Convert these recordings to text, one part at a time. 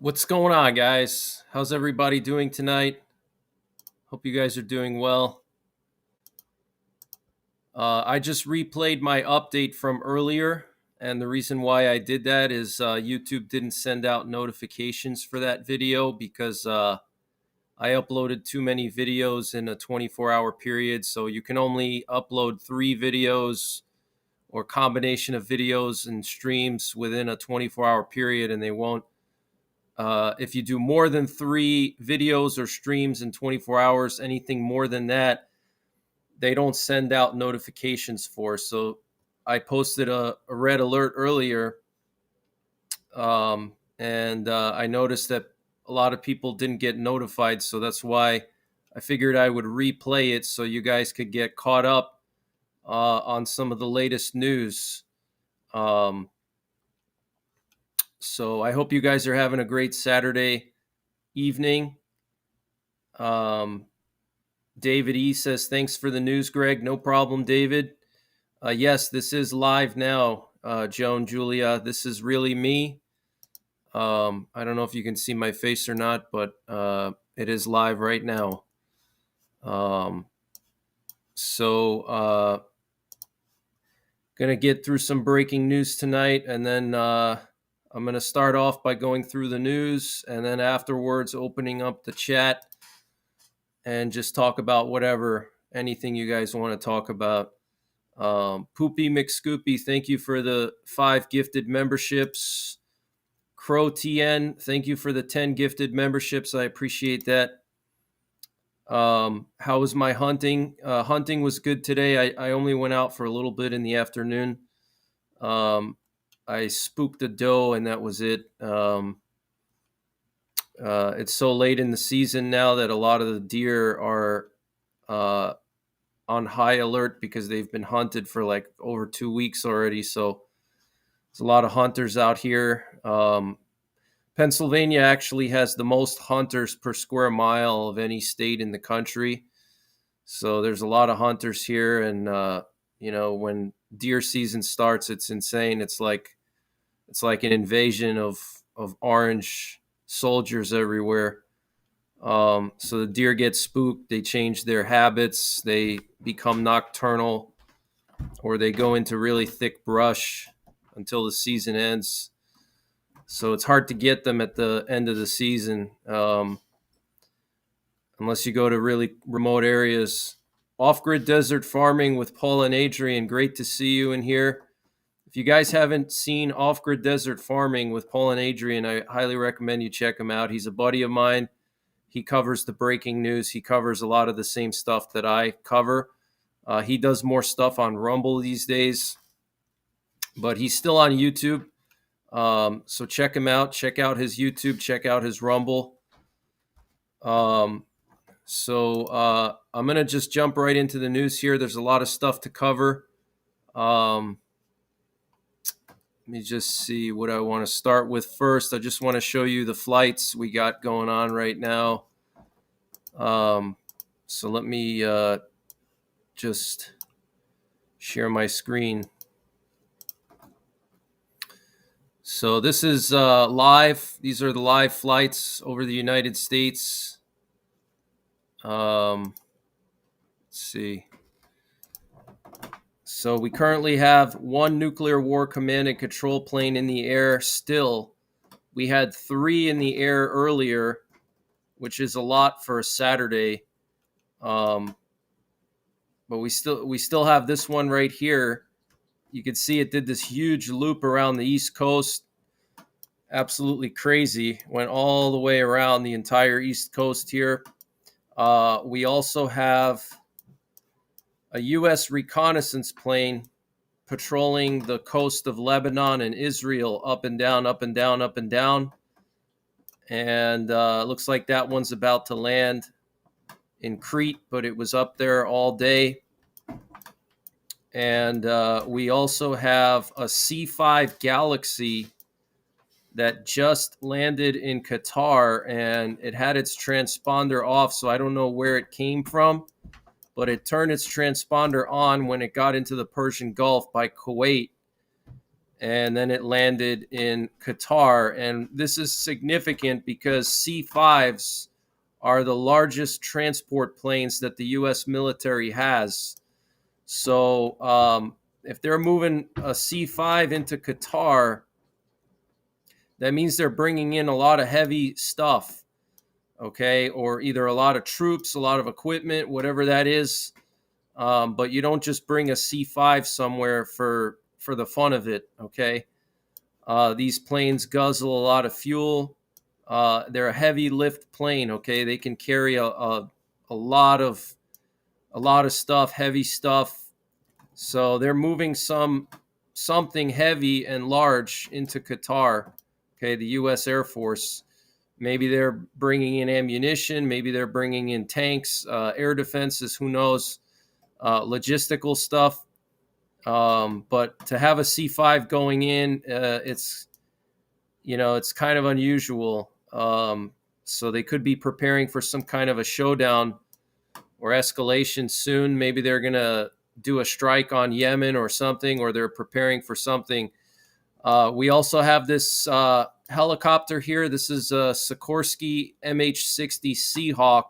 What's going on, guys? How's everybody doing tonight? Hope you guys are doing well. I just replayed my update from earlier, and the reason why I did that is YouTube didn't send out notifications for that video because I uploaded too many videos in a 24-hour period. So you can only upload 3 videos or combination of videos and streams within a 24-hour period, and they won't. If you do more than 3 videos or streams in 24 hours, anything more than that, they don't send out notifications for. So I posted a red alert earlier, and I noticed that a lot of people didn't get notified. So that's why I figured I would replay it so you guys could get caught up on some of the latest news. So I hope you guys are having a great Saturday evening. David E says, thanks for the news, Greg. No problem, David. Yes, this is live now, Joan, Julia. This is really me. I don't know if you can see my face or not, but it is live right now. So going to get through some breaking news tonight, and then I'm going to start off by going through the news, and then afterwards opening up the chat and just talk about anything you guys want to talk about. Poopy McScoopy, thank you for the 5 gifted memberships. Crow TN, thank you for the 10 gifted memberships. I appreciate that. How was my hunting? Hunting was good today. I only went out for a little bit in the afternoon. I spooked a doe, and that was it. It's so late in the season now that a lot of the deer are on high alert because they've been hunted for like over 2 weeks already. So there's a lot of hunters out here. Pennsylvania actually has the most hunters per square mile of any state in the country. So there's a lot of hunters here. And, when deer season starts, it's insane. It's like an invasion of orange soldiers everywhere. So the deer get spooked. They change their habits. They become nocturnal, or they go into really thick brush until the season ends. So it's hard to get them at the end of the season, unless you go to really remote areas. Off-grid desert farming with Paul and Adrian. Great to see you in here. If you guys haven't seen Off-Grid Desert Farming with Paul and Adrian, I highly recommend you check him out. He's a buddy of mine. He covers the breaking news. He covers a lot of the same stuff that I cover. He does more stuff on Rumble these days, but he's still on YouTube. So check him out. Check out his YouTube. Check out his Rumble. I'm going to just jump right into the news here. There's a lot of stuff to cover. Let me just see what I want to start with first. I just want to show you the flights we got going on right now. So let me just share my screen. So this is live. These are the live flights over the United States. Let's see. So we currently have 1 nuclear war command and control plane in the air still. We had 3 in the air earlier, which is a lot for a Saturday. But we still have this one right here. You can see it did this huge loop around the East Coast. Absolutely crazy. Went all the way around the entire East Coast here. We also have a U.S. reconnaissance plane patrolling the coast of Lebanon and Israel, up and down, up and down, up and down. And it looks like that one's about to land in Crete, but it was up there all day. And we also have a C-5 Galaxy that just landed in Qatar, and it had its transponder off, so I don't know where it came from. But it turned its transponder on when it got into the Persian Gulf by Kuwait. and then it landed in Qatar. And this is significant because C-5s are the largest transport planes that the U.S. military has. So if they're moving a C-5 into Qatar, that means they're bringing in a lot of heavy stuff, okay, or either a lot of troops, a lot of equipment, whatever that is. But you don't just bring a C-5 somewhere for the fun of it, okay? These planes guzzle a lot of fuel. They're a heavy lift plane, okay? They can carry a lot of stuff, heavy stuff. So they're moving something heavy and large into Qatar, okay? The U.S. Air Force. Maybe they're bringing in ammunition. Maybe they're bringing in tanks, air defenses. Who knows? Logistical stuff. But to have a C-5 going in, it's kind of unusual. So they could be preparing for some kind of a showdown or escalation soon. Maybe they're going to do a strike on Yemen or something, or they're preparing for something. We also have this helicopter here. This is a Sikorsky MH-60 Seahawk,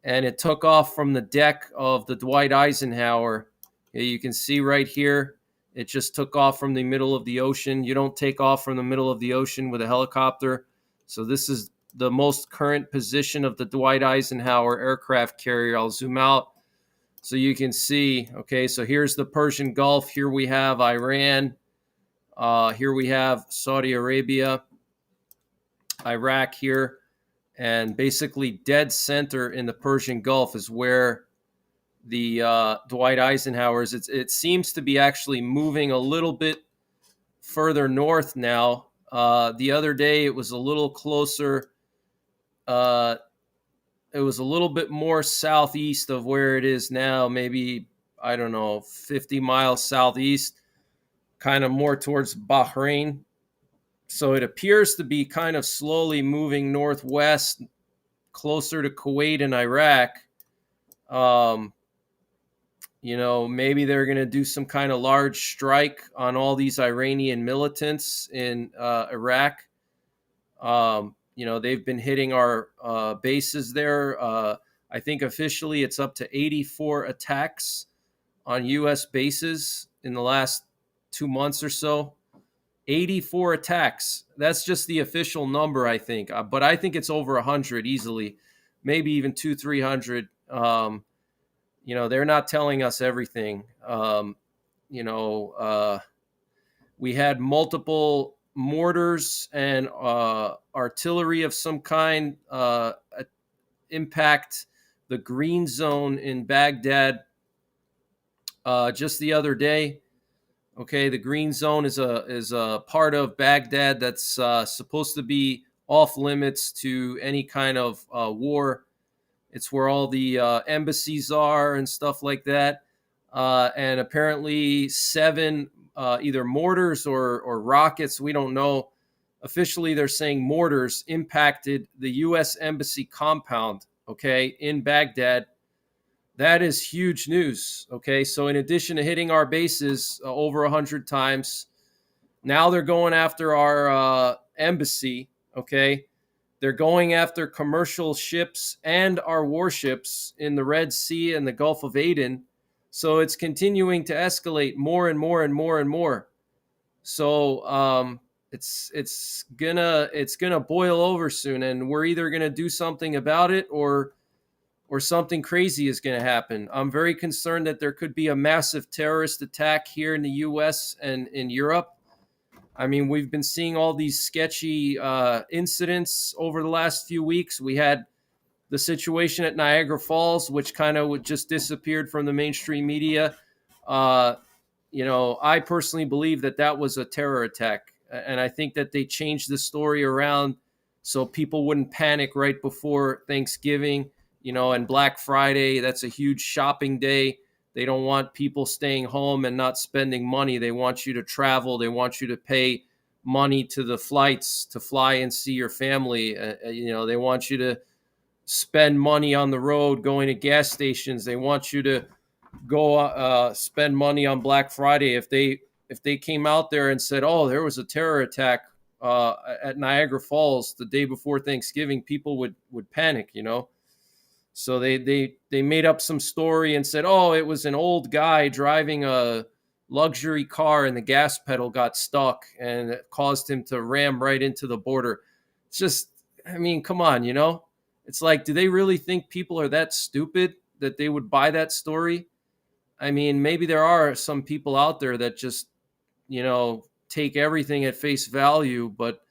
and it took off from the deck of the Dwight Eisenhower. You can see right here, it just took off from the middle of the ocean. You don't take off from the middle of the ocean with a helicopter. So this is the most current position of the Dwight Eisenhower aircraft carrier. I'll zoom out so you can see. Okay, so here's the Persian Gulf. Here we have Iran. Here we have Saudi Arabia, Iraq here. And basically dead center in the Persian Gulf is where the Dwight Eisenhower is. It seems to be actually moving a little bit further north now. The other day it was a little closer. It was a little bit more southeast of where it is now, maybe, I don't know, 50 miles southeast, kind of more towards Bahrain. So it appears to be kind of slowly moving northwest, closer to Kuwait and Iraq. Maybe they're going to do some kind of large strike on all these Iranian militants in Iraq. They've been hitting our bases there. I think officially it's up to 84 attacks on U.S. bases in the last 2 months or so. 84 attacks. That's just the official number, I think. But I think it's over 100 easily, maybe even 200-300. They're not telling us everything. We had multiple mortars and artillery of some kind impact the green zone in Baghdad just the other day. Okay, the green zone is a part of Baghdad that's supposed to be off limits to any kind of war. It's where all the embassies are and stuff like that. And apparently 7 either mortars or rockets, we don't know. Officially, they're saying mortars impacted the U.S. Embassy compound, okay, in Baghdad. That is huge news, okay? So in addition to hitting our bases over 100 times, now they're going after our embassy, okay? They're going after commercial ships and our warships in the Red Sea and the Gulf of Aden. So it's continuing to escalate more and more and more and more. So it's gonna boil over soon, and we're either gonna do something about it or something crazy is going to happen. I'm very concerned that there could be a massive terrorist attack here in the U.S. and in Europe. I mean, we've been seeing all these sketchy incidents over the last few weeks. We had the situation at Niagara Falls, which kind of just disappeared from the mainstream media. I personally believe that was a terror attack. And I think that they changed the story around so people wouldn't panic right before Thanksgiving. And Black Friday, that's a huge shopping day. They don't want people staying home and not spending money. They want you to travel. They want you to pay money to the flights to fly and see your family. They want you to spend money on the road, going to gas stations. They want you to go spend money on Black Friday. If they if they came out there and said, "Oh, there was a terror attack at Niagara Falls the day before Thanksgiving," people would panic, So they made up some story and said, "Oh, it was an old guy driving a luxury car and the gas pedal got stuck and it caused him to ram right into the border." It's just, I mean, come on, It's like, do they really think people are that stupid that they would buy that story? I mean, maybe there are some people out there that just, take everything at face value, but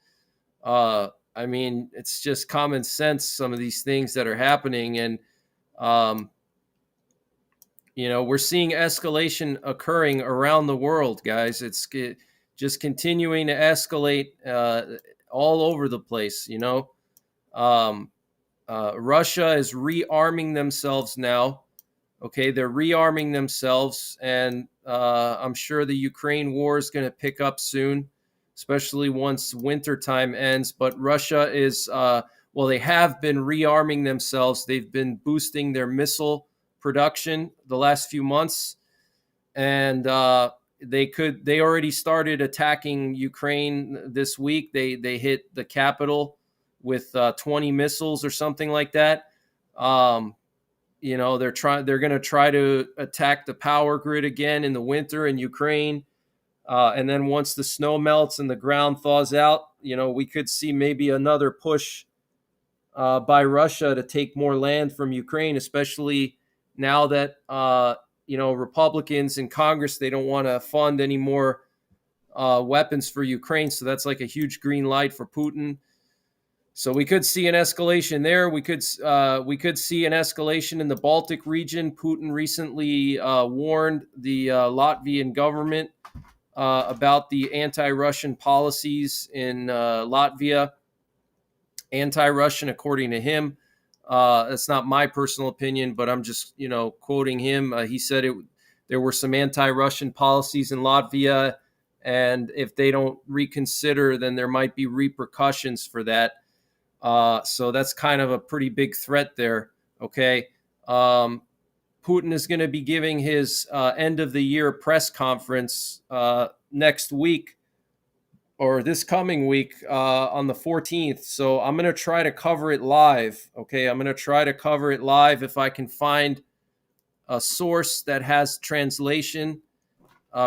I mean, it's just common sense, some of these things that are happening. And, um, we're seeing escalation occurring around the world, guys. It's just continuing to escalate all over the place, Um, Russia is rearming themselves now. Okay, they're rearming themselves, and I'm sure the Ukraine war is going to pick up soon, especially once wintertime ends. But Russia is, well, they have been rearming themselves. They've been boosting their missile production the last few months, and they already started attacking Ukraine this week. They hit the capital with 20 missiles or something like that. They're going to try to attack the power grid again in the winter in Ukraine. And then once the snow melts and the ground thaws out, we could see maybe another push by Russia to take more land from Ukraine, especially now that, Republicans in Congress, they don't want to fund any more weapons for Ukraine. So that's like a huge green light for Putin. So we could see an escalation there. We could see an escalation in the Baltic region. Putin recently warned the Latvian government about the anti-Russian policies in Latvia. Anti-Russian, according to him. That's not my personal opinion, but I'm just quoting him. He said there were some anti-Russian policies in Latvia, and if they don't reconsider, then there might be repercussions for that. So that's kind of a pretty big threat there. Okay. Putin is going to be giving his end of the year press conference next week, or this coming week, on the 14th. So I'm going to try to cover it live. Okay. I'm going to try to cover it live if I can find a source that has translation,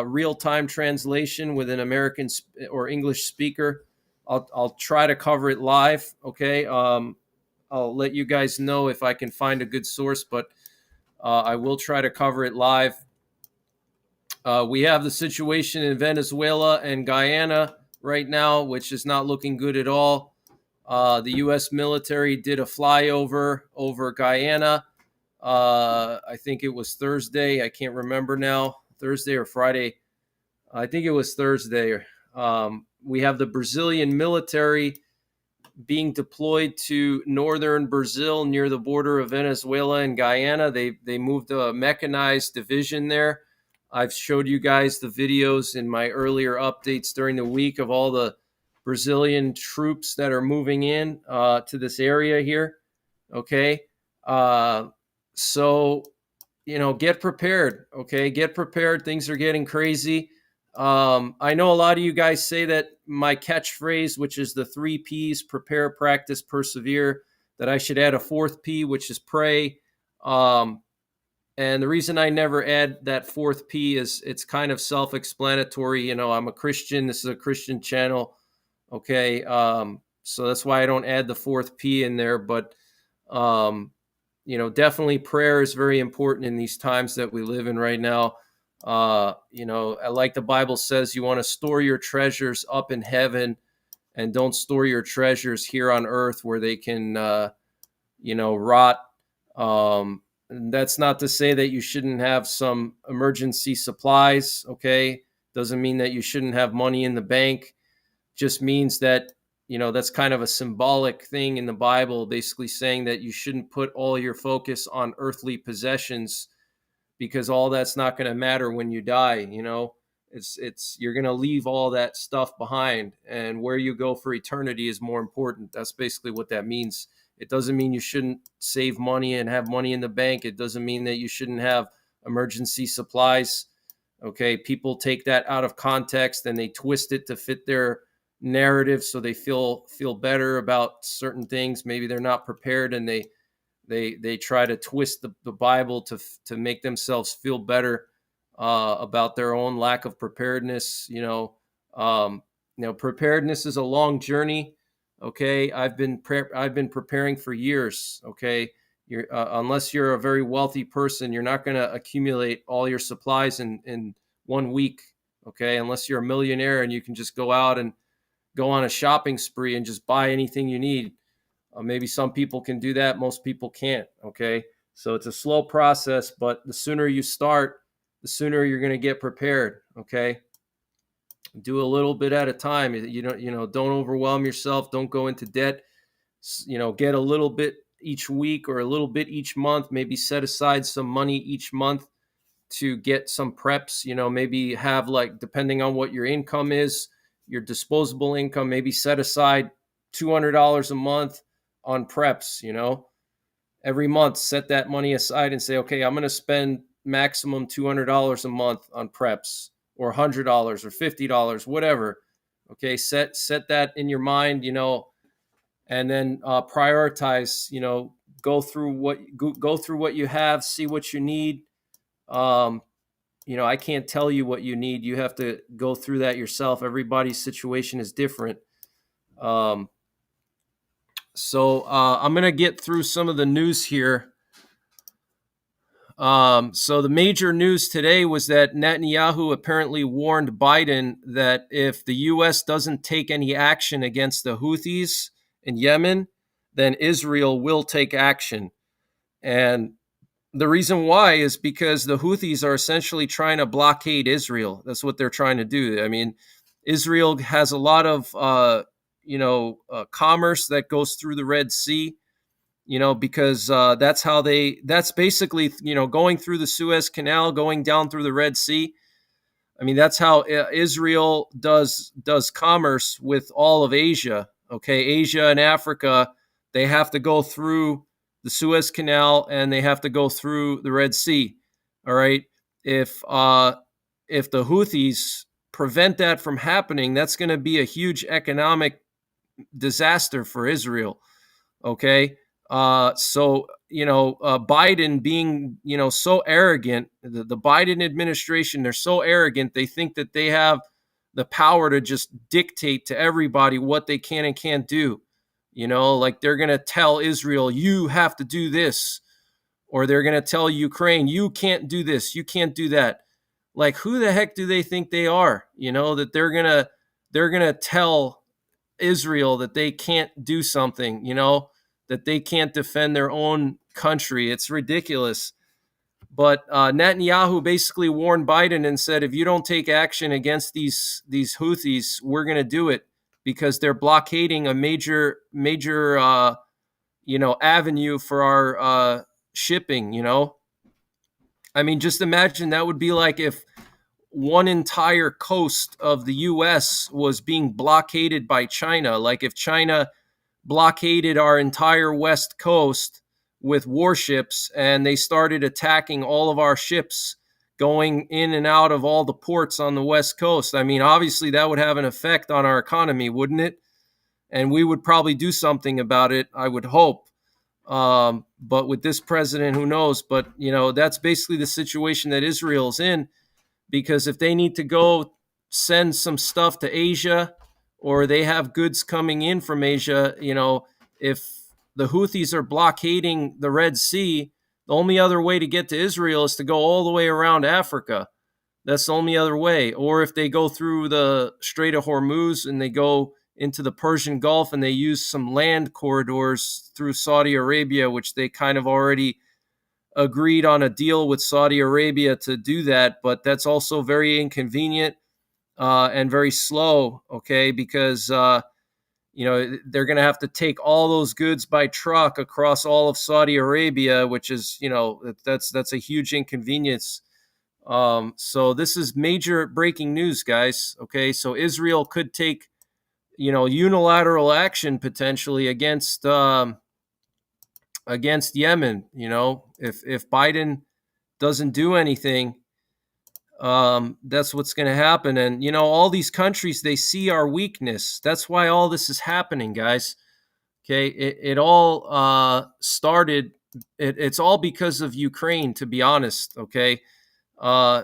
real-time translation with an American or English speaker. I'll try to cover it live. Okay. I'll let you guys know if I can find a good source, but I will try to cover it live. We have the situation in Venezuela and Guyana right now, which is not looking good at all. The U.S. military did a flyover over Guyana. I think it was Thursday. I can't remember now. Thursday or Friday. I think it was Thursday. We have the Brazilian military being deployed to northern Brazil near the border of Venezuela and Guyana. They moved a mechanized division there. I've showed you guys the videos in my earlier updates during the week of all the Brazilian troops that are moving in to this area here. Okay. So, get prepared. Okay. Get prepared. Things are getting crazy. I know a lot of you guys say that my catchphrase, which is the 3 P's, prepare, practice, persevere, that I should add a 4th P, which is pray. And the reason I never add that 4th P is it's kind of self-explanatory. I'm a Christian. This is a Christian channel. Okay. So that's why I don't add the 4th P in there. But, definitely prayer is very important in these times that we live in right now. Like the Bible says, you want to store your treasures up in heaven and don't store your treasures here on earth where they can, rot. That's not to say that you shouldn't have some emergency supplies. Okay. Doesn't mean that you shouldn't have money in the bank. Just means that, that's kind of a symbolic thing in the Bible, basically saying that you shouldn't put all your focus on earthly possessions, because all that's not going to matter when you die. It's you're going to leave all that stuff behind, and where you go for eternity is more important. That's basically what that means. It doesn't mean you shouldn't save money and have money in the bank. It doesn't mean that you shouldn't have emergency supplies. Okay, people take that out of context and they twist it to fit their narrative, so they feel better about certain things. Maybe they're not prepared, and they try to twist the Bible to make themselves feel better about their own lack of preparedness. Preparedness is a long journey. Okay, I've been preparing for years. Okay, unless you're a very wealthy person, you're not going to accumulate all your supplies in 1 week. Okay, unless you're a millionaire and you can just go out and go on a shopping spree and just buy anything you need. Maybe some people can do that. Most people can't. Okay. So it's a slow process, but the sooner you start, the sooner you're going to get prepared. Okay. Do a little bit at a time. Don't overwhelm yourself. Don't go into debt. Get a little bit each week or a little bit each month. Maybe set aside some money each month to get some preps. Maybe have, like, depending on what your income is, your disposable income, maybe set aside $200 a month on preps. Every month, set that money aside and say, okay, I'm going to spend maximum $200 a month on preps, or $100 or $50, whatever. Okay, set that in your mind, and then prioritize. Go through what you have, see what you need. I can't tell you what you need. You have to go through that yourself. Everybody's situation is different. So I'm going to get through some of the news here. So the major news today was that Netanyahu apparently warned Biden that if the U.S. doesn't take any action against the Houthis in Yemen, then Israel will take action. And the reason why is because the Houthis are essentially trying to blockade Israel. That's what they're trying to do. I mean, Israel has a lot of, commerce that goes through the Red Sea, because that's basically, going through the Suez Canal, going down through the Red Sea. I mean, that's how Israel does commerce with all of Asia. Okay, Asia and Africa, they have to go through the Suez Canal and they have to go through the Red Sea. All right, if the Houthis prevent that from happening, that's going to be a huge economic disaster for Israel. Okay, Biden being, so arrogant, the Biden administration, they're so arrogant. They think that they have the power to just dictate to everybody what they can and can't do. Like they're going to tell Israel, you have to do this, or they're going to tell Ukraine, you can't do this, you can't do that. Like, who the heck do they think they are? That they're going to tell Israel that they can't do something, that they can't defend their own country. It's ridiculous. But Netanyahu basically warned Biden and said, if you don't take action against these Houthis, we're going to do it, because they're blockading a major avenue for our shipping. I mean, just imagine that would be like if one entire coast of the U.S. was being blockaded by China. Like if China blockaded our entire west coast with warships and they started attacking all of our ships going in and out of all the ports on the west coast. I mean, obviously that would have an effect on our economy, wouldn't it? And we would probably do something about it, I would hope. But with this president, who knows? But, that's basically the situation that Israel's in. Because if they need to go send some stuff to Asia, or they have goods coming in from Asia, if the Houthis are blockading the Red Sea, the only other way to get to Israel is to go all the way around Africa. That's the only other way. Or if they go through the Strait of Hormuz and they go into the Persian Gulf and they use some land corridors through Saudi Arabia, which they kind of already agreed on a deal with Saudi Arabia to do that, but that's also very inconvenient and very slow, okay, because they're going to have to take all those goods by truck across all of Saudi Arabia, which is, that's a huge inconvenience. So this is major breaking news, guys. Okay, so Israel could take, unilateral action potentially against Yemen. If Biden doesn't do anything, That's what's going to happen. And, all these countries, they see our weakness. That's why all this is happening, guys. Okay. It all started, it's all because of Ukraine, to be honest. Okay. Uh,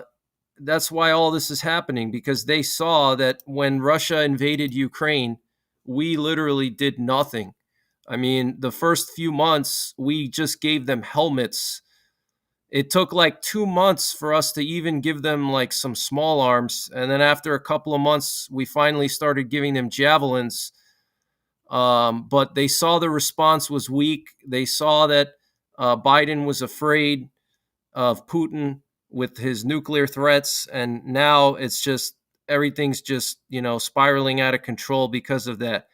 that's why all this is happening, because they saw that when Russia invaded Ukraine, we literally did nothing. I mean, the first few months, we just gave them helmets. It took like 2 months for us to even give them like some small arms. And then after a couple of months, we finally started giving them javelins. But they saw the response was weak. They saw that Biden was afraid of Putin with his nuclear threats. And now it's just everything's just, spiraling out of control because of that,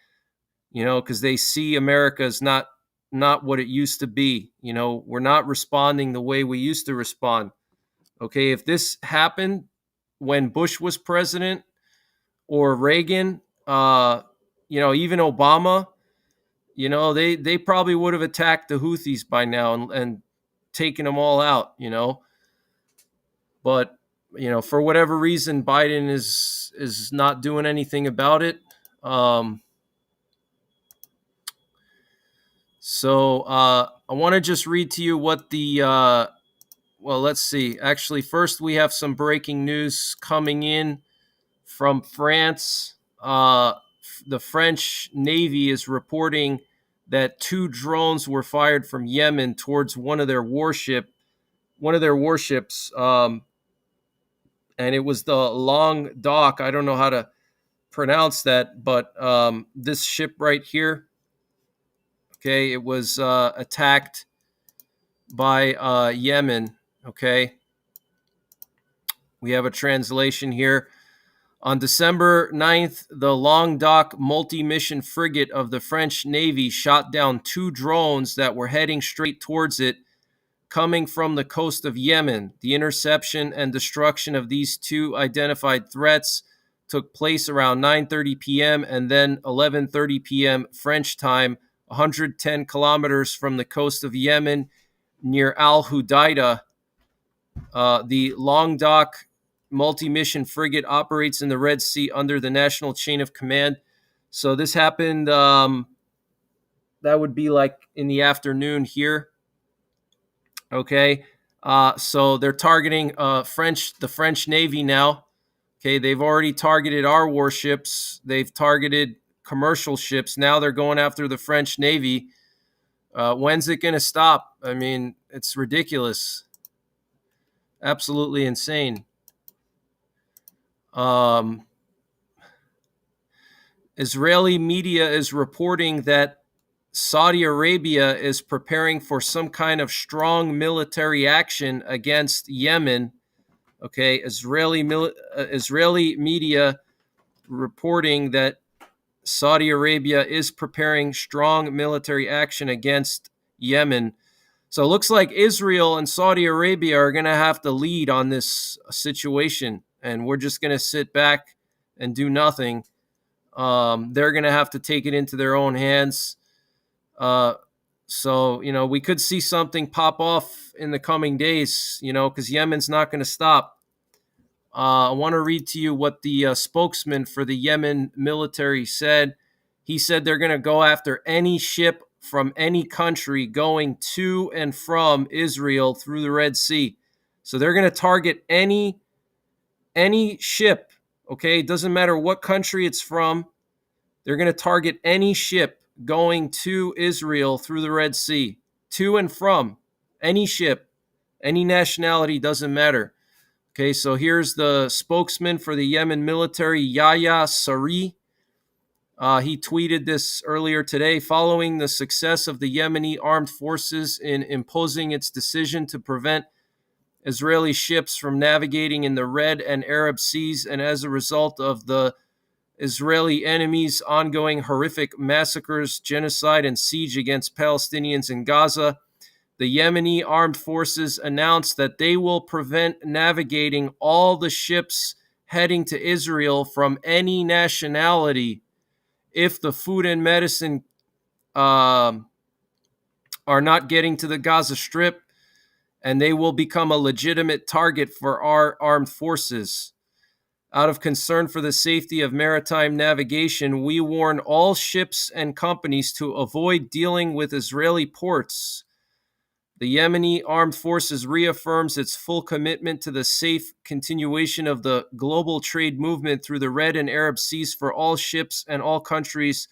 because they see America as not what it used to be. We're not responding the way we used to respond. Okay, if this happened when Bush was president or Reagan, even Obama, they probably would have attacked the Houthis by now and taken them all out. But for whatever reason, Biden is not doing anything about it. So I want to just read to you what the well, let's see. Actually, first we have some breaking news coming in from France. The French Navy is reporting that 2 drones were fired from Yemen towards one of their warships, and it was the Long Dock. I don't know how to pronounce that, but this ship right here, okay, it was attacked by Yemen. Okay, we have a translation here. On December 9th, the Long Dock multi-mission frigate of the French Navy shot down 2 drones that were heading straight towards it, coming from the coast of Yemen. The interception and destruction of these 2 identified threats took place around 9:30 p.m. and then 11:30 p.m. French time, 110 kilometers from the coast of Yemen near Al Hudaydah. The Long Dock multi-mission frigate operates in the Red Sea under the National Chain of Command. So this happened, that would be like in the afternoon here. Okay. So they're targeting the French Navy now. Okay. They've already targeted our warships. They've targeted commercial ships. Now they're going after the French Navy. When's it going to stop? I mean, it's ridiculous. Absolutely insane. Israeli media is reporting that Saudi Arabia is preparing for some kind of strong military action against Yemen. Okay, Israeli media reporting that Saudi Arabia is preparing strong military action against Yemen. So it looks like Israel and Saudi Arabia are going to have to lead on this situation, and we're just going to sit back and do nothing. They're going to have to take it into their own hands. So, we could see something pop off in the coming days, because Yemen's not going to stop. I want to read to you what the spokesman for the Yemen military said. He said they're going to go after any ship from any country going to and from Israel through the Red Sea. So they're going to target any ship. Okay, it doesn't matter what country it's from. They're going to target any ship going to Israel through the Red Sea, to and from any ship, any nationality, doesn't matter. Okay, so here's the spokesman for the Yemen military, Yahya Saree. He tweeted this earlier today. Following the success of the Yemeni armed forces in imposing its decision to prevent Israeli ships from navigating in the Red and Arab Seas, and as a result of the Israeli enemies' ongoing horrific massacres, genocide, and siege against Palestinians in Gaza, the Yemeni armed forces announced that they will prevent navigating all the ships heading to Israel from any nationality if the food and medicine are not getting to the Gaza Strip, and they will become a legitimate target for our armed forces. Out of concern for the safety of maritime navigation, we warn all ships and companies to avoid dealing with Israeli ports. The Yemeni Armed Forces reaffirms its full commitment to the safe continuation of the global trade movement through the Red and Arab Seas for all ships and all countries,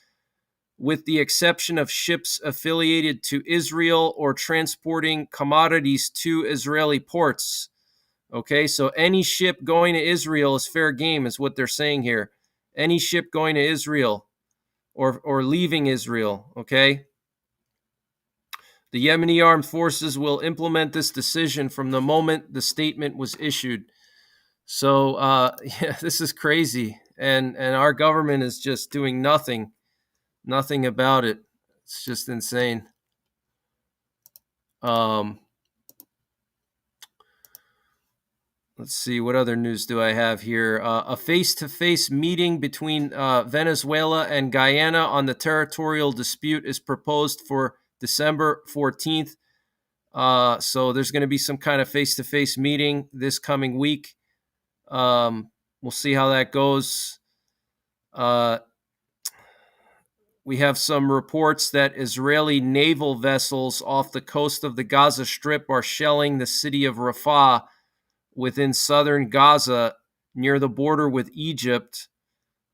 with the exception of ships affiliated to Israel or transporting commodities to Israeli ports. Okay, so any ship going to Israel is fair game, is what they're saying here. Any ship going to Israel or leaving Israel, okay? The Yemeni armed forces will implement this decision from the moment the statement was issued. So, yeah, this is crazy, and our government is just doing nothing about it. It's just insane. Let's see, what other news do I have here? A face-to-face meeting between Venezuela and Guyana on the territorial dispute is proposed for December 14th. So there's going to be some kind of face-to-face meeting this coming week. We'll see how that goes. We have some reports that Israeli naval vessels off the coast of the Gaza Strip are shelling the city of Rafah within southern Gaza near the border with Egypt.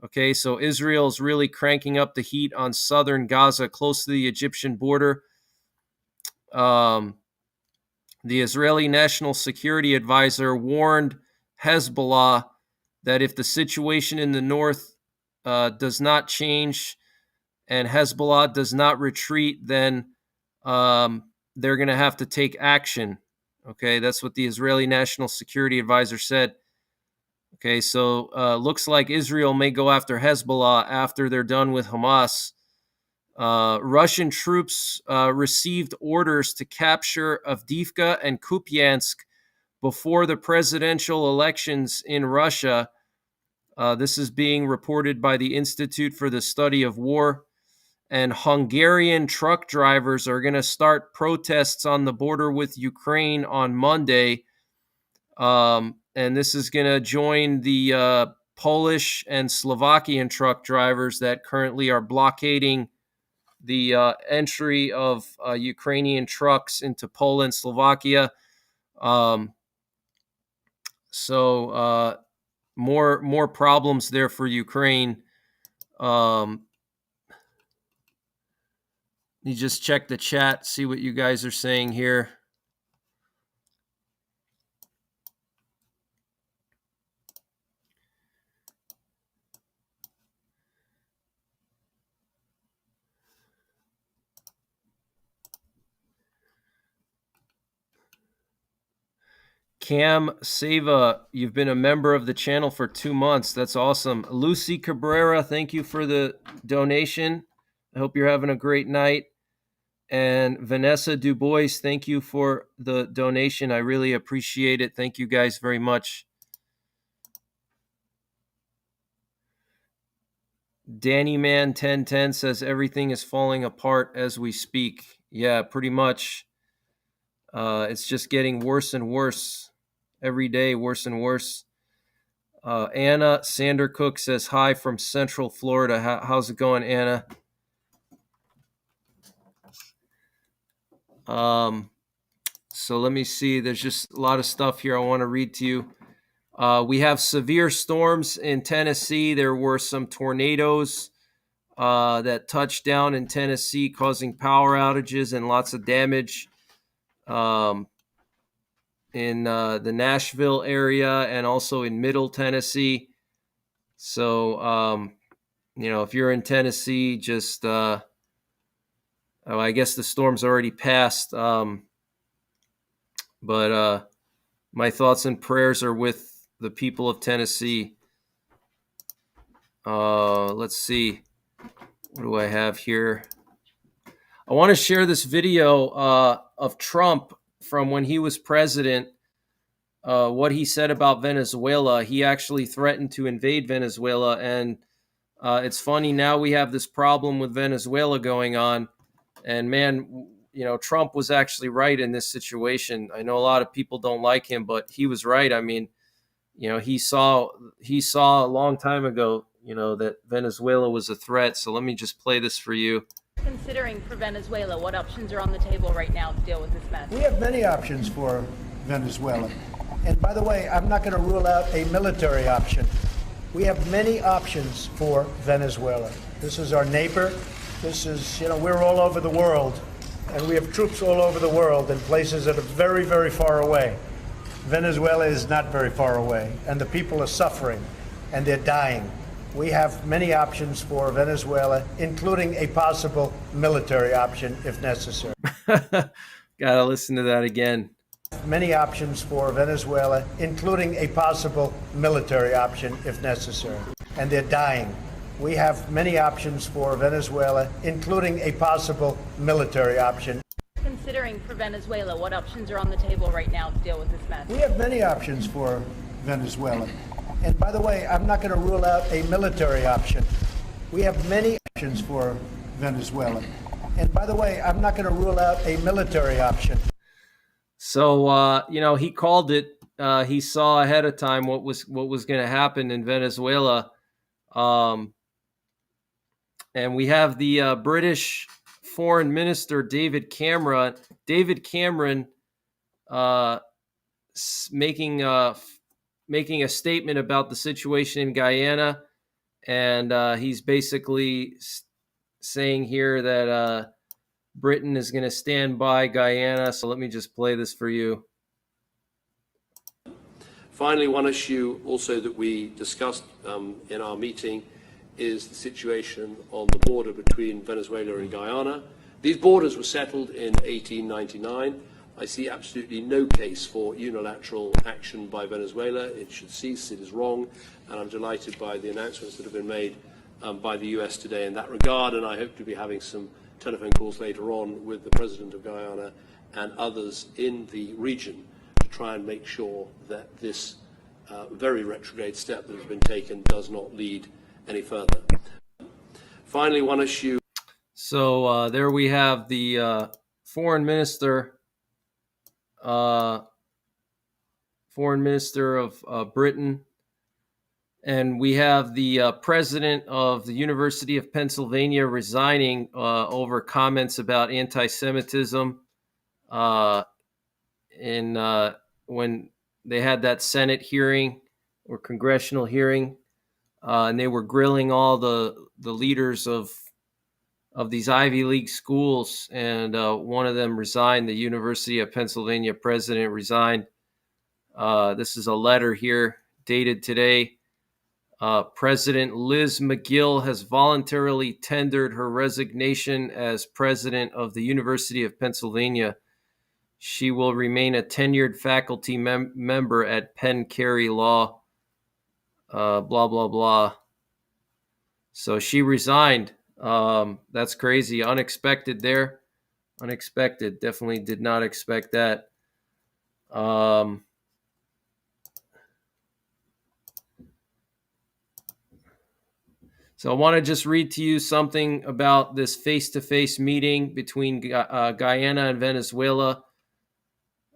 Okay, so Israel's really cranking up the heat on southern Gaza close to the Egyptian border. The Israeli National Security Advisor warned Hezbollah that if the situation in the north does not change and Hezbollah does not retreat, then they're going to have to take action. Okay, that's what the Israeli National Security Advisor said. Okay, so looks like Israel may go after Hezbollah after they're done with Hamas. Russian troops received orders to capture Avdiivka and Kupiansk before the presidential elections in Russia. This is being reported by the Institute for the Study of War. And Hungarian truck drivers are going to start protests on the border with Ukraine on Monday. And this is going to join the Polish and Slovakian truck drivers that currently are blockading the entry of Ukrainian trucks into Poland, Slovakia. So more problems there for Ukraine. You just check the chat, see what you guys are saying here. Cam Seva, you've been a member of the channel for 2 months. That's awesome. Lucy Cabrera, thank you for the donation. I hope you're having a great night. And Vanessa Dubois, thank you for the donation. I really appreciate it. Thank you guys very much. Danny Man 1010 says everything is falling apart as we speak. Yeah, pretty much. It's just getting worse and worse every day, worse and worse. Anna Sandercook says hi from Central Florida. How's it going, Anna? So let me see. There's just a lot of stuff here I want to read to you. We have severe storms in Tennessee. There were some tornadoes that touched down in Tennessee, causing power outages and lots of damage in the Nashville area and also in Middle Tennessee. So, if you're in Tennessee, just I guess the storm's already passed. But my thoughts and prayers are with the people of Tennessee. Let's see. What do I have here? I want to share this video of Trump from when he was president, what he said about Venezuela. He actually threatened to invade Venezuela. And it's funny, now we have this problem with Venezuela going on. And man, Trump was actually right in this situation. I know a lot of people don't like him, but he was right. I mean, he saw a long time ago, that Venezuela was a threat. So let me just play this for you. Considering for Venezuela, what options are on the table right now to deal with this mess? We have many options for Venezuela. And by the way, I'm not going to rule out a military option. We have many options for Venezuela. This is our neighbor. This is, we're all over the world. And we have troops all over the world in places that are very, very far away. Venezuela is not very far away. And the people are suffering and they're dying. We have many options for Venezuela, including a possible military option if necessary. Gotta listen to that again. Many options for Venezuela, including a possible military option if necessary. And they're dying. We have many options for Venezuela, including a possible military option. Considering for Venezuela, what options are on the table right now to deal with this mess? We have many options for Venezuela. And by the way, I'm not going to rule out a military option. We have many options for Venezuela. And by the way, I'm not going to rule out a military option. So, he called it. He saw ahead of time what was going to happen in Venezuela. And we have the British Foreign Minister, David Cameron. David Cameron making a statement about the situation in Guyana. And he's basically saying here that Britain is going to stand by Guyana. So let me just play this for you. Finally, one issue also that we discussed in our meeting is the situation on the border between Venezuela and Guyana. These borders were settled in 1899. I see absolutely no case for unilateral action by Venezuela. It should cease. It is wrong. And I'm delighted by the announcements that have been made by the US today in that regard. And I hope to be having some telephone calls later on with the President of Guyana and others in the region to try and make sure that this very retrograde step that has been taken does not lead any further. Finally, one issue. So there we have the foreign minister of Britain. And we have the president of the University of Pennsylvania resigning over comments about anti-Semitism when they had that Senate hearing or congressional hearing, and they were grilling all the leaders of these Ivy League schools, and one of them resigned. The University of Pennsylvania president resigned. This is a letter here dated today. President Liz McGill has voluntarily tendered her resignation as president of the University of Pennsylvania. She will remain a tenured faculty member at Penn Carey Law. Blah, blah, blah. So she resigned. That's crazy. Unexpected there. Unexpected. Definitely did not expect that. So I want to just read to you something about this face-to-face meeting between Guyana and Venezuela.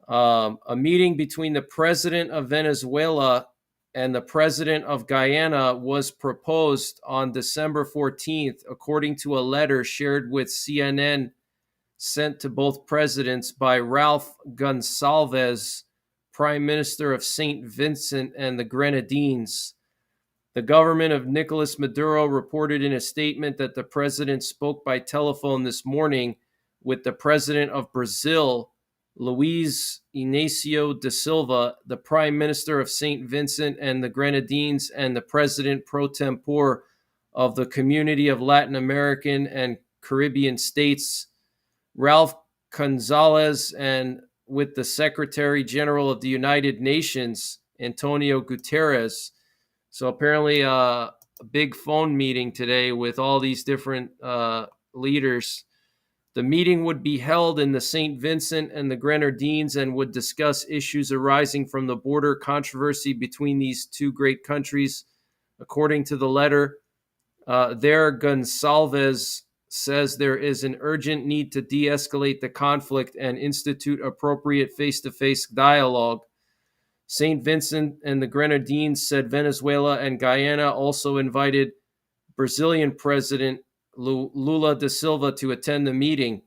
A meeting between the president of Venezuela and the president of Guyana was proposed on December 14th, according to a letter shared with CNN sent to both presidents by Ralph Gonsalves, Prime Minister of St. Vincent and the Grenadines. The government of Nicolas Maduro reported in a statement that the president spoke by telephone this morning with the president of Brazil, Luiz Inácio da Silva, the prime minister of St. Vincent and the Grenadines, and the president pro tempore of the Community of Latin American and Caribbean States, Ralph Gonzalez, and with the Secretary General of the United Nations, Antonio Guterres. So apparently a big phone meeting today with all these different leaders. The meeting would be held in the St. Vincent and the Grenadines and would discuss issues arising from the border controversy between these two great countries. According to the letter, there Gonsalves says there is an urgent need to de-escalate the conflict and institute appropriate face-to-face dialogue. St. Vincent and the Grenadines said Venezuela and Guyana also invited Brazilian President Lula da Silva to attend the meeting.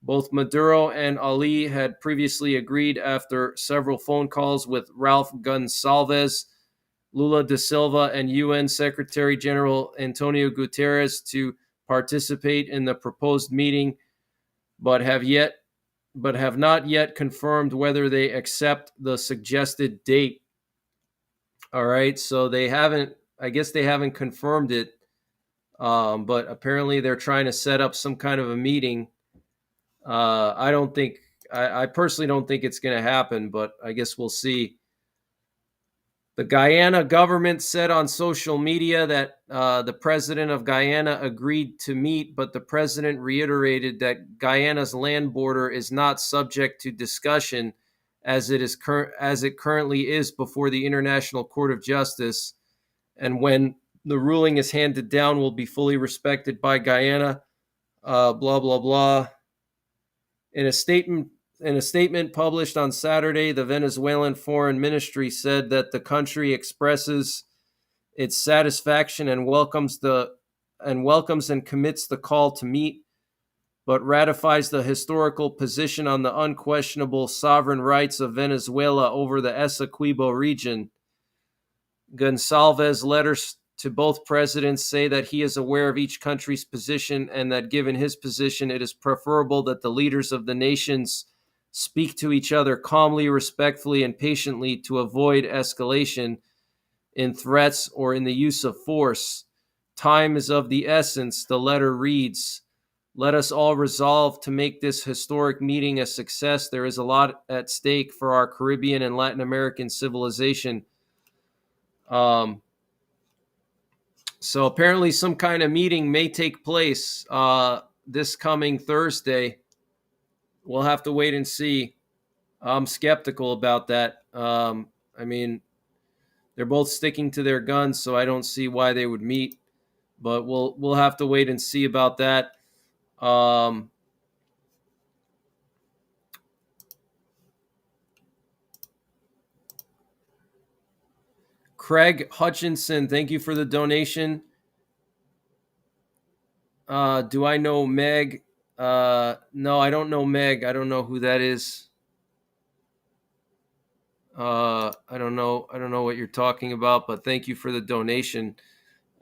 Both Maduro and Ali had previously agreed after several phone calls with Ralph Gonsalves, Lula da Silva, and UN Secretary General Antonio Guterres to participate in the proposed meeting, but have not yet confirmed whether they accept the suggested date. All right, so I guess they haven't confirmed it, but apparently they're trying to set up some kind of a meeting. I personally don't think it's going to happen, but I guess we'll see. The Guyana government said on social media that the president of Guyana agreed to meet, but the president reiterated that Guyana's land border is not subject to discussion as it currently is before the International Court of Justice, and when the ruling is handed down, will be fully respected by Guyana. Blah blah blah. In a statement published on Saturday, the Venezuelan Foreign Ministry said that the country expresses its satisfaction and welcomes and commits the call to meet, but ratifies the historical position on the unquestionable sovereign rights of Venezuela over the Essequibo region. Gonsalves' letters to both presidents say that he is aware of each country's position and that given his position, it is preferable that the leaders of the nations speak to each other calmly, respectfully, and patiently to avoid escalation in threats or in the use of force. Time is of the essence, the letter reads. Let us all resolve to make this historic meeting a success. There is a lot at stake for our Caribbean and Latin American civilization. So apparently some kind of meeting may take place this coming Thursday. We'll have to wait and see. I'm skeptical about that. I mean, they're both sticking to their guns, so I don't see why they would meet. But we'll have to wait and see about that. Craig Hutchinson, thank you for the donation. Do I know Meg? No, I don't know Meg. I don't know who that is. I don't know what you're talking about, but thank you for the donation.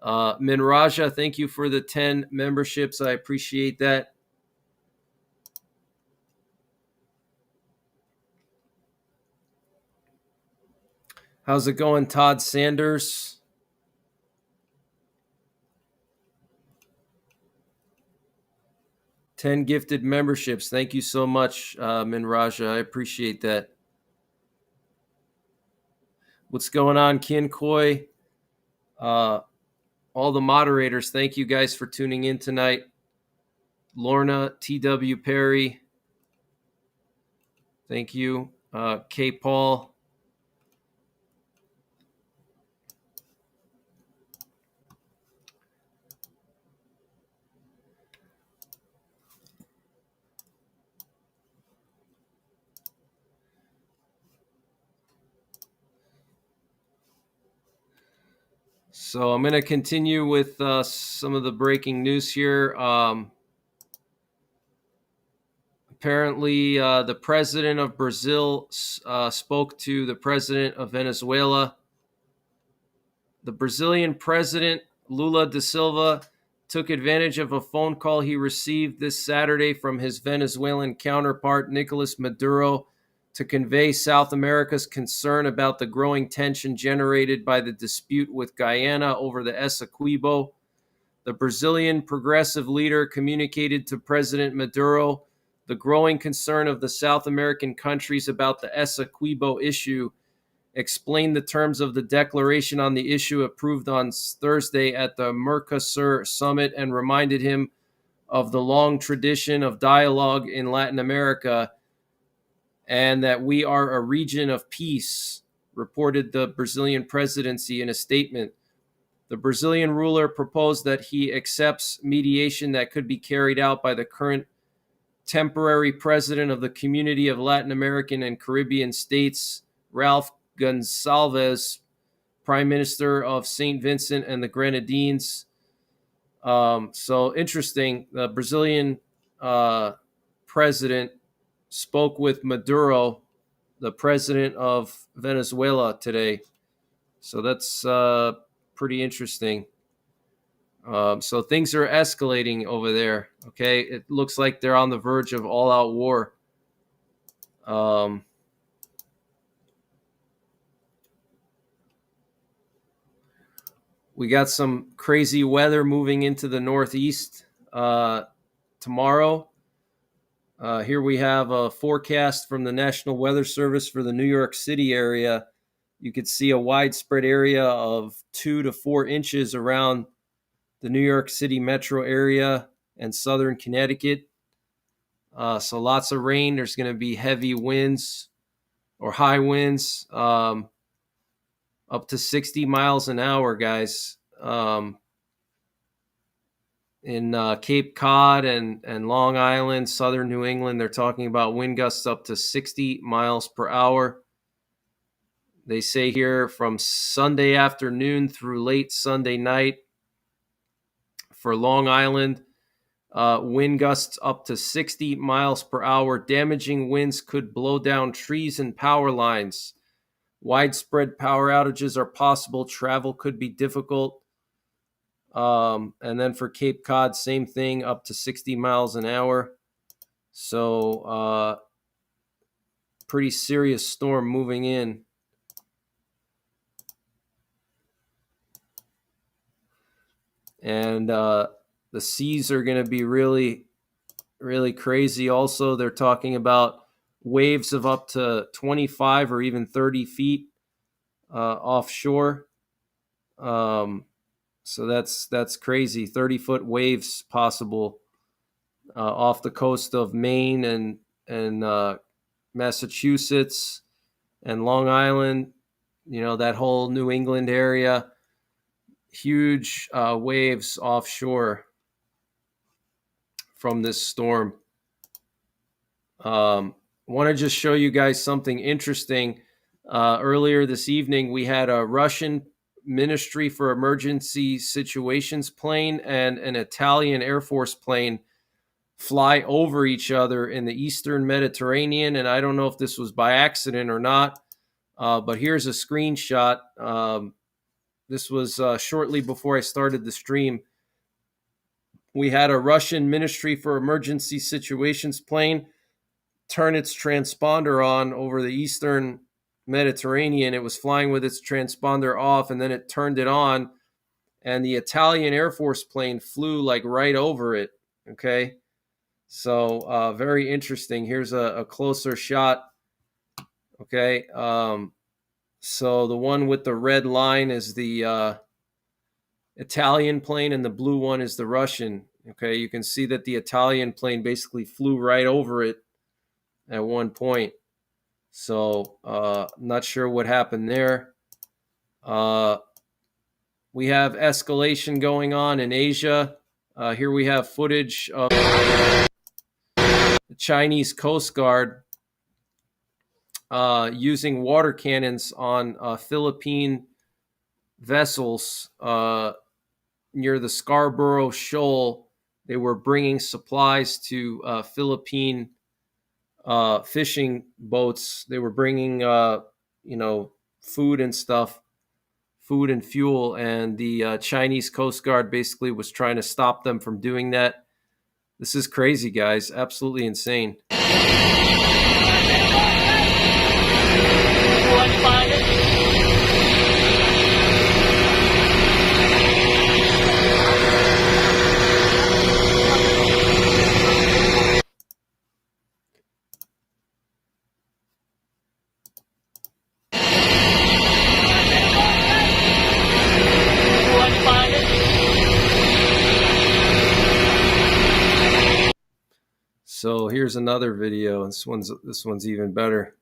Minraja, thank you for the 10 memberships. I appreciate that. How's it going, Todd Sanders? $10 gifted memberships. Thank you so much, Minraja. I appreciate that. What's going on, Kinkoi? All the moderators, thank you guys for tuning in tonight. Lorna, T.W. Perry, thank you. K. Paul. So I'm going to continue with some of the breaking news here. Apparently, the president of Brazil spoke to the president of Venezuela. The Brazilian president, Lula da Silva, took advantage of a phone call he received this Saturday from his Venezuelan counterpart, Nicolas Maduro, to convey South America's concern about the growing tension generated by the dispute with Guyana over the Essequibo. The Brazilian progressive leader communicated to President Maduro the growing concern of the South American countries about the Essequibo issue, explained the terms of the declaration on the issue approved on Thursday at the Mercosur summit, and reminded him of the long tradition of dialogue in Latin America and that we are a region of peace, reported the Brazilian presidency in a statement. The Brazilian ruler proposed that he accepts mediation that could be carried out by the current temporary president of the Community of Latin American and Caribbean States, Ralph Gonsalves, Prime Minister of St. Vincent and the Grenadines. So interesting. The Brazilian president spoke with Maduro, the president of Venezuela, today. So that's pretty interesting. So things are escalating over there. Okay, it looks like they're on the verge of all-out war. We got some crazy weather moving into the Northeast tomorrow. Here we have a forecast from the National Weather Service for the New York City area. You could see a widespread area of 2 to 4 inches around the New York City metro area and southern Connecticut. So lots of rain. There's going to be heavy winds or high winds, up to 60 miles an hour, guys. In Cape Cod and Long Island, southern New England, they're talking about wind gusts up to 60 miles per hour. They say here from Sunday afternoon through late Sunday night. For Long Island, wind gusts up to 60 miles per hour. Damaging winds could blow down trees and power lines. Widespread power outages are possible. Travel could be difficult. And then for Cape Cod, same thing, up to 60 miles an hour. So pretty serious storm moving in. And the seas are going to be really, really crazy. Also, they're talking about waves of up to 25 or even 30 feet offshore. So that's crazy. 30-foot waves possible off the coast of Maine and Massachusetts and Long Island. You know, that whole New England area. Huge waves offshore from this storm. Want to just show you guys something interesting. Earlier this evening, we had a Russian Ministry for Emergency Situations plane and an Italian Air Force plane fly over each other in the Eastern Mediterranean. And I don't know if this was by accident or not, but here's a screenshot. This was shortly before I started the stream. We had a Russian Ministry for Emergency Situations plane turn its transponder on over the Eastern Mediterranean. It was flying with its transponder off, and then it turned it on, and the Italian Air Force plane flew like right over it. Okay, so very interesting. Here's a closer shot. Okay, so the one with the red line is the Italian plane, and the blue one is the Russian. Okay, you can see that the Italian plane basically flew right over it at one point. So not sure what happened there. We have escalation going on in Asia. Here we have footage of the Chinese Coast Guard using water cannons on Philippine vessels near the Scarborough Shoal. They were bringing supplies to Philippine fishing boats. They were bringing, food and stuff, food and fuel, and the Chinese Coast Guard basically was trying to stop them from doing that. This is crazy, guys. Absolutely insane. So here's another video. This one's even better.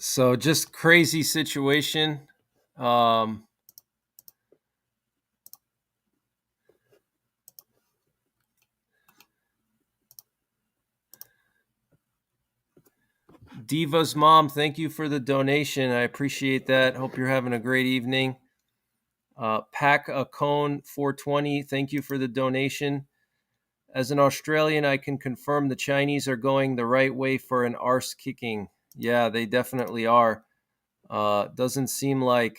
So just crazy situation. Diva's mom, thank you for the donation. I appreciate that. Hope you're having a great evening. Pack a Cone 420, thank you for the donation. As an Australian, I can confirm the Chinese are going the right way for an arse kicking. Yeah, they definitely are. Doesn't seem like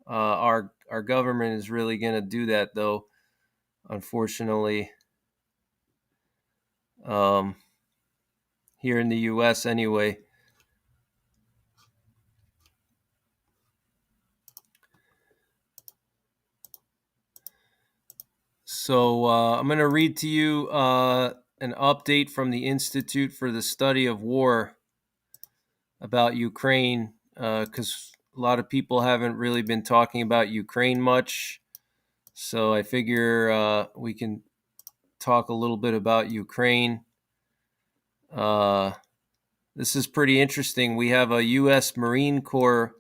our government is really going to do that, though, unfortunately. Here in the U.S. anyway. So I'm going to read to you an update from the Institute for the Study of War about Ukraine, because a lot of people haven't really been talking about Ukraine much. So I figure we can talk a little bit about Ukraine. This is pretty interesting. We have a U.S. Marine Corps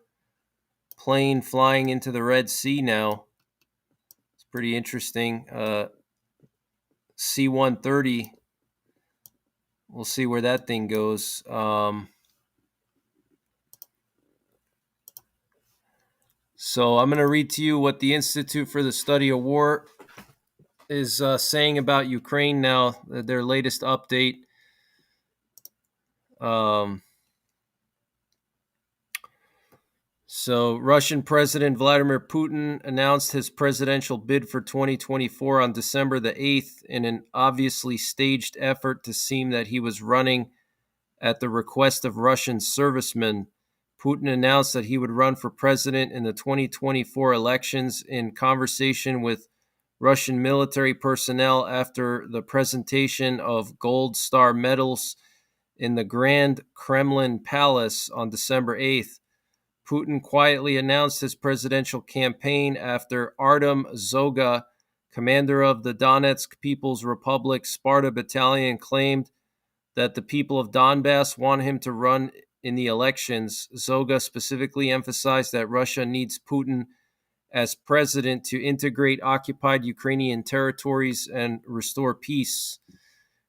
plane flying into the Red Sea now. It's pretty interesting. C-130. We'll see where that thing goes. So I'm going to read to you what the Institute for the Study of War is saying about Ukraine now, their latest update. So Russian President Vladimir Putin announced his presidential bid for 2024 on December the 8th in an obviously staged effort to seem that he was running at the request of Russian servicemen. Putin announced that he would run for president in the 2024 elections in conversation with Russian military personnel after the presentation of Gold Star medals in the Grand Kremlin Palace on December 8th. Putin quietly announced his presidential campaign after Artem Zoga, commander of the Donetsk People's Republic Sparta Battalion, claimed that the people of Donbass want him to run in the elections. Zoga specifically emphasized that Russia needs Putin as president to integrate occupied Ukrainian territories and restore peace.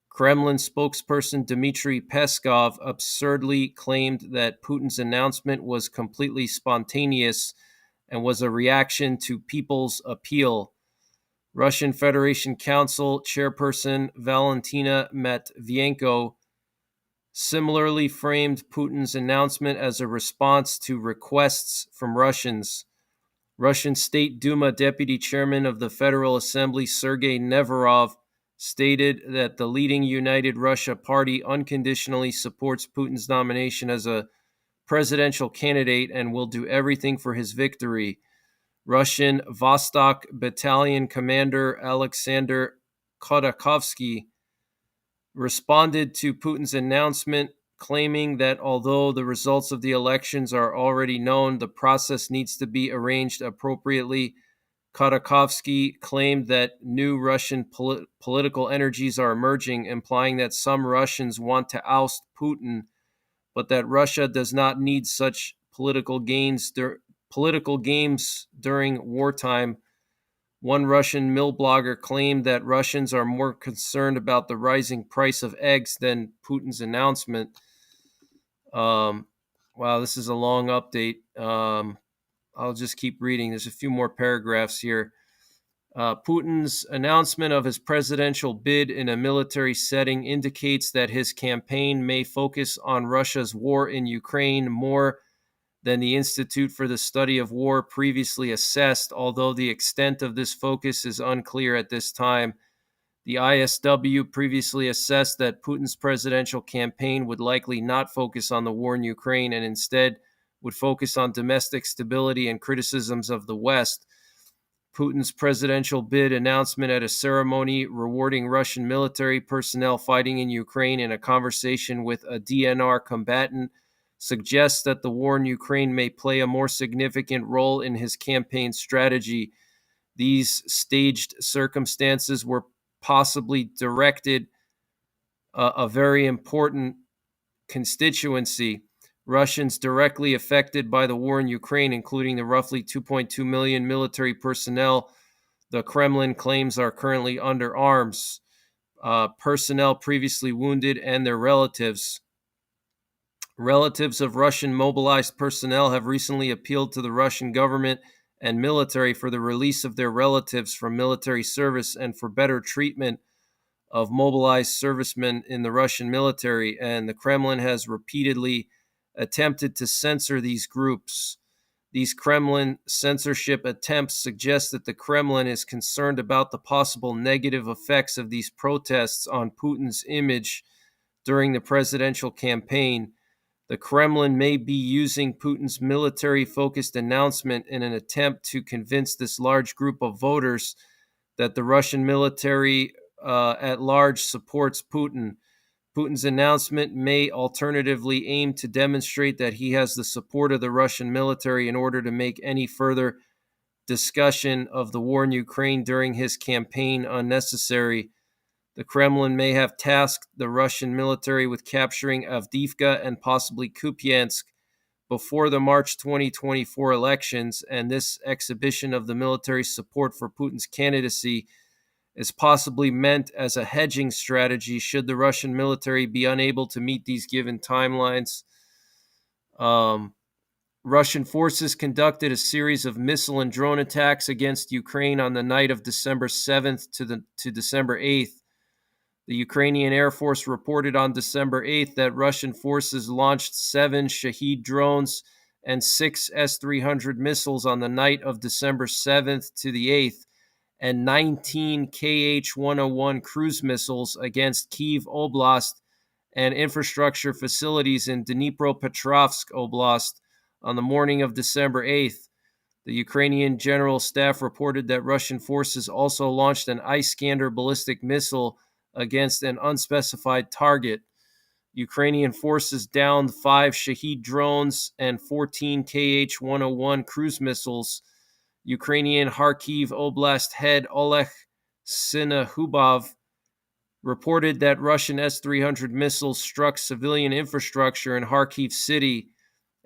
Kremlin spokesperson Dmitry Peskov absurdly claimed that Putin's announcement was completely spontaneous and was a reaction to people's appeal. Russian Federation Council chairperson Valentina Matvienko similarly framed Putin's announcement as a response to requests from Russians. Russian State Duma Deputy Chairman of the Federal Assembly Sergei Neverov stated that the leading United Russia Party unconditionally supports Putin's nomination as a presidential candidate and will do everything for his victory. Russian Vostok Battalion Commander Alexander Khodakovsky responded to Putin's announcement, claiming that although the results of the elections are already known, the process needs to be arranged appropriately. Khodakovsky claimed that new Russian political energies are emerging, implying that some Russians want to oust Putin, but that Russia does not need such political games during wartime. One Russian mill blogger claimed that Russians are more concerned about the rising price of eggs than Putin's announcement. Wow, this is a long update. I'll just keep reading. There's a few more paragraphs here. Putin's announcement of his presidential bid in a military setting indicates that his campaign may focus on Russia's war in Ukraine more than the Institute for the Study of War previously assessed, although the extent of this focus is unclear at this time. The ISW previously assessed that Putin's presidential campaign would likely not focus on the war in Ukraine and instead would focus on domestic stability and criticisms of the West. Putin's presidential bid announcement at a ceremony rewarding Russian military personnel fighting in Ukraine in a conversation with a DNR combatant suggests that the war in Ukraine may play a more significant role in his campaign strategy. These staged circumstances were possibly directed a very important constituency. Russians directly affected by the war in Ukraine, including the roughly 2.2 million military personnel the Kremlin claims are currently under arms, personnel previously wounded, and their relatives. Relatives of Russian mobilized personnel have recently appealed to the Russian government and military for the release of their relatives from military service and for better treatment of mobilized servicemen in the Russian military, and the Kremlin has repeatedly attempted to censor these groups. These Kremlin censorship attempts suggest that the Kremlin is concerned about the possible negative effects of these protests on Putin's image during the presidential campaign. The Kremlin may be using Putin's military-focused announcement in an attempt to convince this large group of voters that the Russian military at large supports Putin. Putin's announcement may alternatively aim to demonstrate that he has the support of the Russian military in order to make any further discussion of the war in Ukraine during his campaign unnecessary. The Kremlin may have tasked the Russian military with capturing Avdiivka and possibly Kupiansk before the March 2024 elections, and this exhibition of the military's support for Putin's candidacy is possibly meant as a hedging strategy should the Russian military be unable to meet these given timelines. Russian forces conducted a series of missile and drone attacks against Ukraine on the night of December 7th to December 8th. The Ukrainian Air Force reported on December 8th that Russian forces launched 7 Shahed drones and 6 S-300 missiles on the night of December 7th to the 8th, and 19 Kh-101 cruise missiles against Kyiv Oblast and infrastructure facilities in Dnipropetrovsk Oblast on the morning of December 8th. The Ukrainian General Staff reported that Russian forces also launched an Iskander ballistic missile against an unspecified target. Ukrainian forces downed 5 Shahed drones and 14 Kh-101 cruise missiles. Ukrainian Kharkiv Oblast head Oleg Sinahubov reported that Russian S-300 missiles struck civilian infrastructure in Kharkiv city,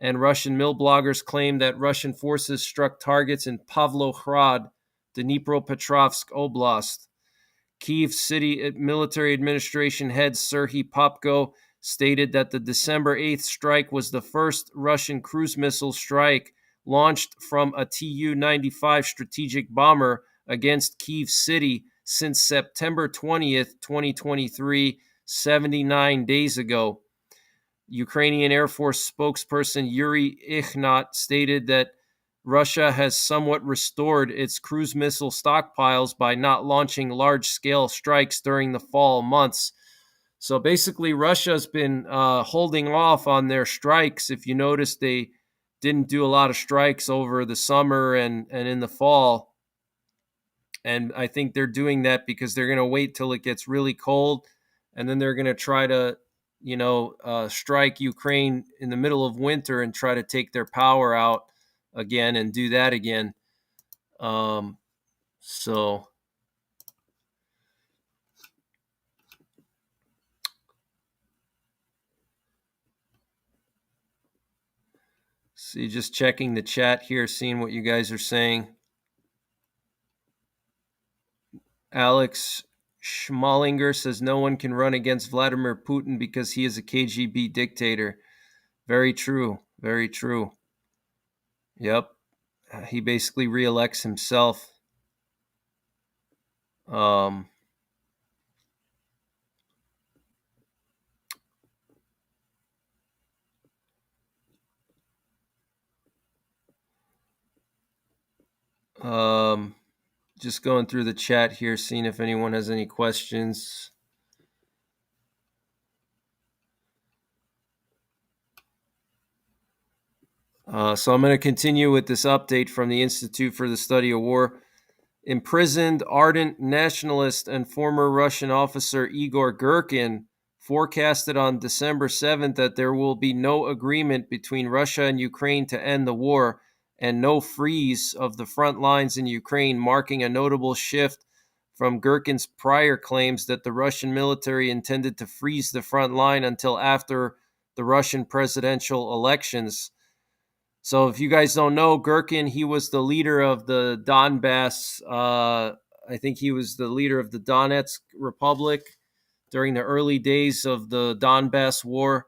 and Russian mill bloggers claimed that Russian forces struck targets in Pavlohrad, Dnipropetrovsk Oblast. Kyiv City Military Administration head Serhiy Popko stated that the December 8th strike was the first Russian cruise missile strike launched from a Tu-95 strategic bomber against Kyiv City since September 20th, 2023, 79 days ago. Ukrainian Air Force spokesperson Yuri Ikhnat stated that Russia has somewhat restored its cruise missile stockpiles by not launching large-scale strikes during the fall months. So basically, Russia's been holding off on their strikes. If you notice, they didn't do a lot of strikes over the summer and in the fall. And I think they're doing that because they're going to wait till it gets really cold, and then they're going to try to, strike Ukraine in the middle of winter and try to take their power out again and do that again. So see, just checking the chat here, seeing what you guys are saying. Alex Schmalinger says no one can run against Vladimir Putin because he is a KGB dictator. Very true. Very true. Yep. He basically reelects himself. Just going through the chat here, seeing if anyone has any questions. So I'm going to continue with this update from the Institute for the Study of War. Imprisoned ardent nationalist and former Russian officer Igor Girkin forecasted on December 7th that there will be no agreement between Russia and Ukraine to end the war and no freeze of the front lines in Ukraine, marking a notable shift from Girkin's prior claims that the Russian military intended to freeze the front line until after the Russian presidential elections. So if you guys don't know, Girkin, he was the leader of the Donbass. I think he was the leader of the Donetsk Republic during the early days of the Donbass War.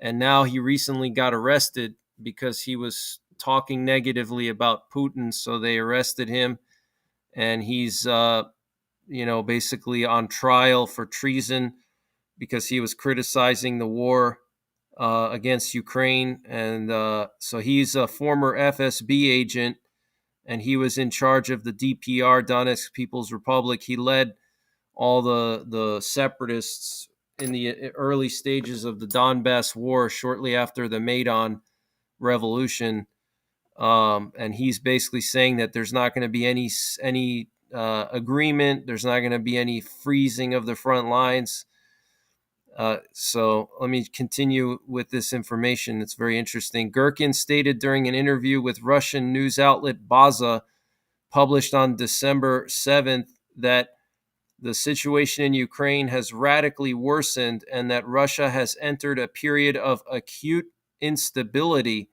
And now he recently got arrested because he was talking negatively about Putin. So they arrested him. And he's, basically on trial for treason because he was criticizing the war against Ukraine. And so he's a former FSB agent, and he was in charge of the DPR, Donetsk People's Republic. He led all the separatists in the early stages of the Donbass War shortly after the Maidan Revolution. And he's basically saying that there's not going to be any agreement. There's not going to be any freezing of the front lines. So let me continue with this information. It's very interesting. Girkin stated during an interview with Russian news outlet Baza, published on December 7th, that the situation in Ukraine has radically worsened and that Russia has entered a period of acute instability.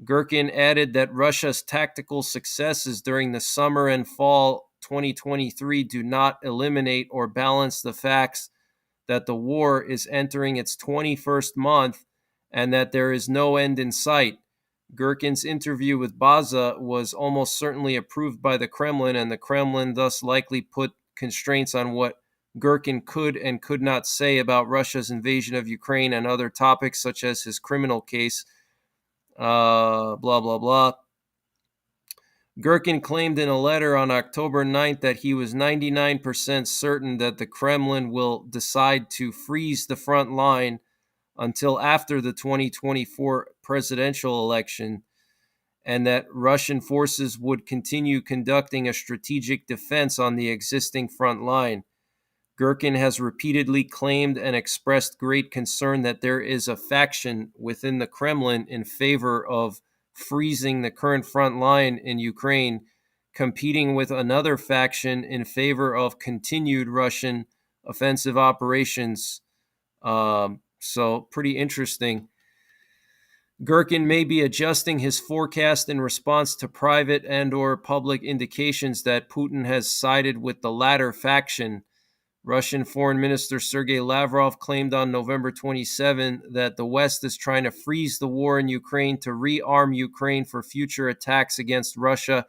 Girkin added that Russia's tactical successes during the summer and fall 2023 do not eliminate or balance the facts that the war is entering its 21st month and that there is no end in sight. Girkin's interview with Baza was almost certainly approved by the Kremlin, and the Kremlin thus likely put constraints on what Girkin could and could not say about Russia's invasion of Ukraine and other topics such as his criminal case, blah, blah, blah. Girkin claimed in a letter on October 9th that he was 99% certain that the Kremlin will decide to freeze the front line until after the 2024 presidential election, and that Russian forces would continue conducting a strategic defense on the existing front line. Girkin has repeatedly claimed and expressed great concern that there is a faction within the Kremlin in favor of freezing the current front line in Ukraine, competing with another faction in favor of continued Russian offensive operations. So pretty interesting. Girkin may be adjusting his forecast in response to private and or public indications that Putin has sided with the latter faction. Russian Foreign Minister Sergei Lavrov claimed on November 27 that the West is trying to freeze the war in Ukraine to rearm Ukraine for future attacks against Russia,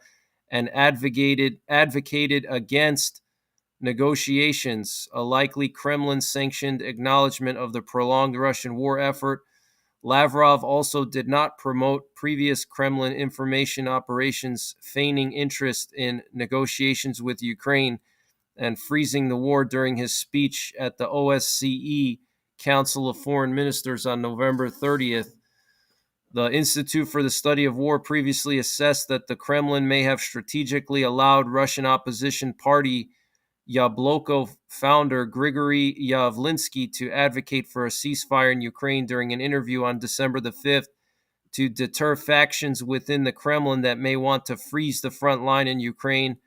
and advocated against negotiations, a likely Kremlin-sanctioned acknowledgement of the prolonged Russian war effort. Lavrov also did not promote previous Kremlin information operations feigning interest in negotiations with Ukraine, and freezing the war during his speech at the OSCE Council of Foreign Ministers on November 30th. The Institute for the Study of War previously assessed that the Kremlin may have strategically allowed Russian opposition party Yabloko founder Grigory Yavlinsky to advocate for a ceasefire in Ukraine during an interview on December the 5th to deter factions within the Kremlin that may want to freeze the front line in Ukraine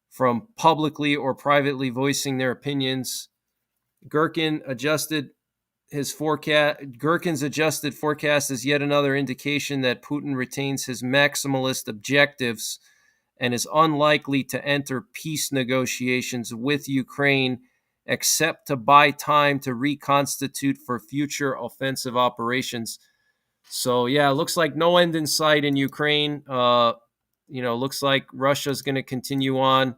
from publicly or privately voicing their opinions. Gherkin's adjusted forecast is yet another indication that Putin retains his maximalist objectives and is unlikely to enter peace negotiations with Ukraine except to buy time to reconstitute for future offensive operations. So, yeah, it looks like no end in sight in Ukraine. Looks like Russia's going to continue on.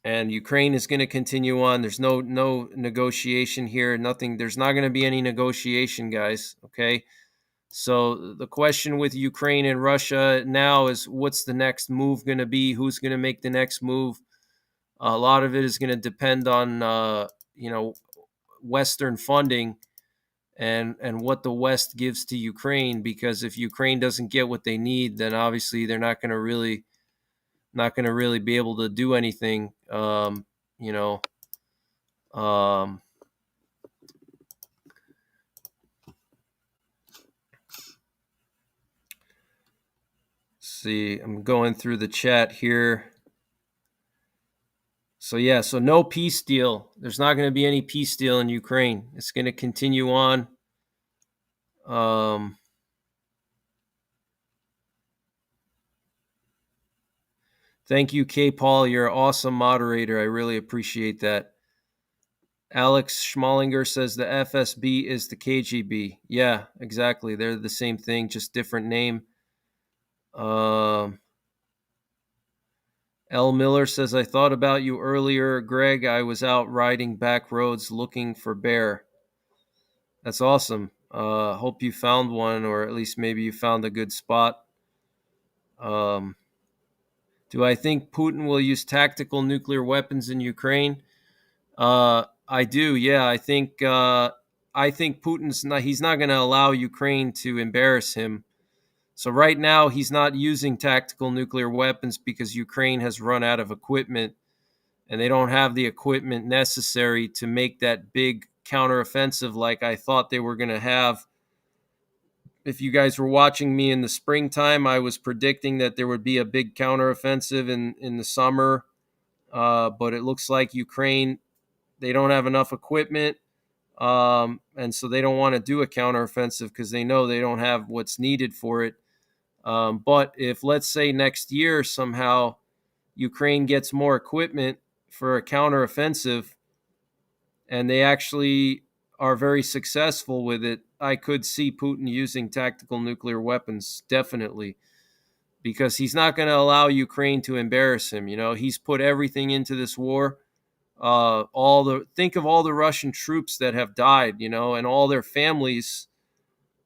And Ukraine is going to continue on. There's no negotiation here. Nothing. There's not going to be any negotiation, guys. Okay. So the question with Ukraine and Russia now is, what's the next move going to be? Who's going to make the next move? A lot of it is going to depend on Western funding and what the West gives to Ukraine. Because if Ukraine doesn't get what they need, then obviously they're not going to really be able to do anything. See, I'm going through the chat here. So no peace deal. There's not going to be any peace deal in Ukraine. It's going to continue on. Thank you, K. Paul. You're an awesome moderator. I really appreciate that. Alex Schmalinger says the FSB is the KGB. Yeah, exactly. They're the same thing, just different name. L. Miller says, I thought about you earlier, Greg. I was out riding back roads looking for bear. That's awesome. Hope you found one, or at least maybe you found a good spot. Do I think Putin will use tactical nuclear weapons in Ukraine? I do. Yeah, I think Putin's not. He's not going to allow Ukraine to embarrass him. So right now he's not using tactical nuclear weapons because Ukraine has run out of equipment, and they don't have the equipment necessary to make that big counteroffensive like I thought they were going to have. If you guys were watching me in the springtime, I was predicting that there would be a big counteroffensive in the summer, but it looks like Ukraine, they don't have enough equipment, and so they don't want to do a counteroffensive because they know they don't have what's needed for it. But if, let's say, next year somehow Ukraine gets more equipment for a counteroffensive and they actually are very successful with it, I could see Putin using tactical nuclear weapons, definitely, because he's not going to allow Ukraine to embarrass him. He's put everything into this war. Think of all the Russian troops that have died, and all their families.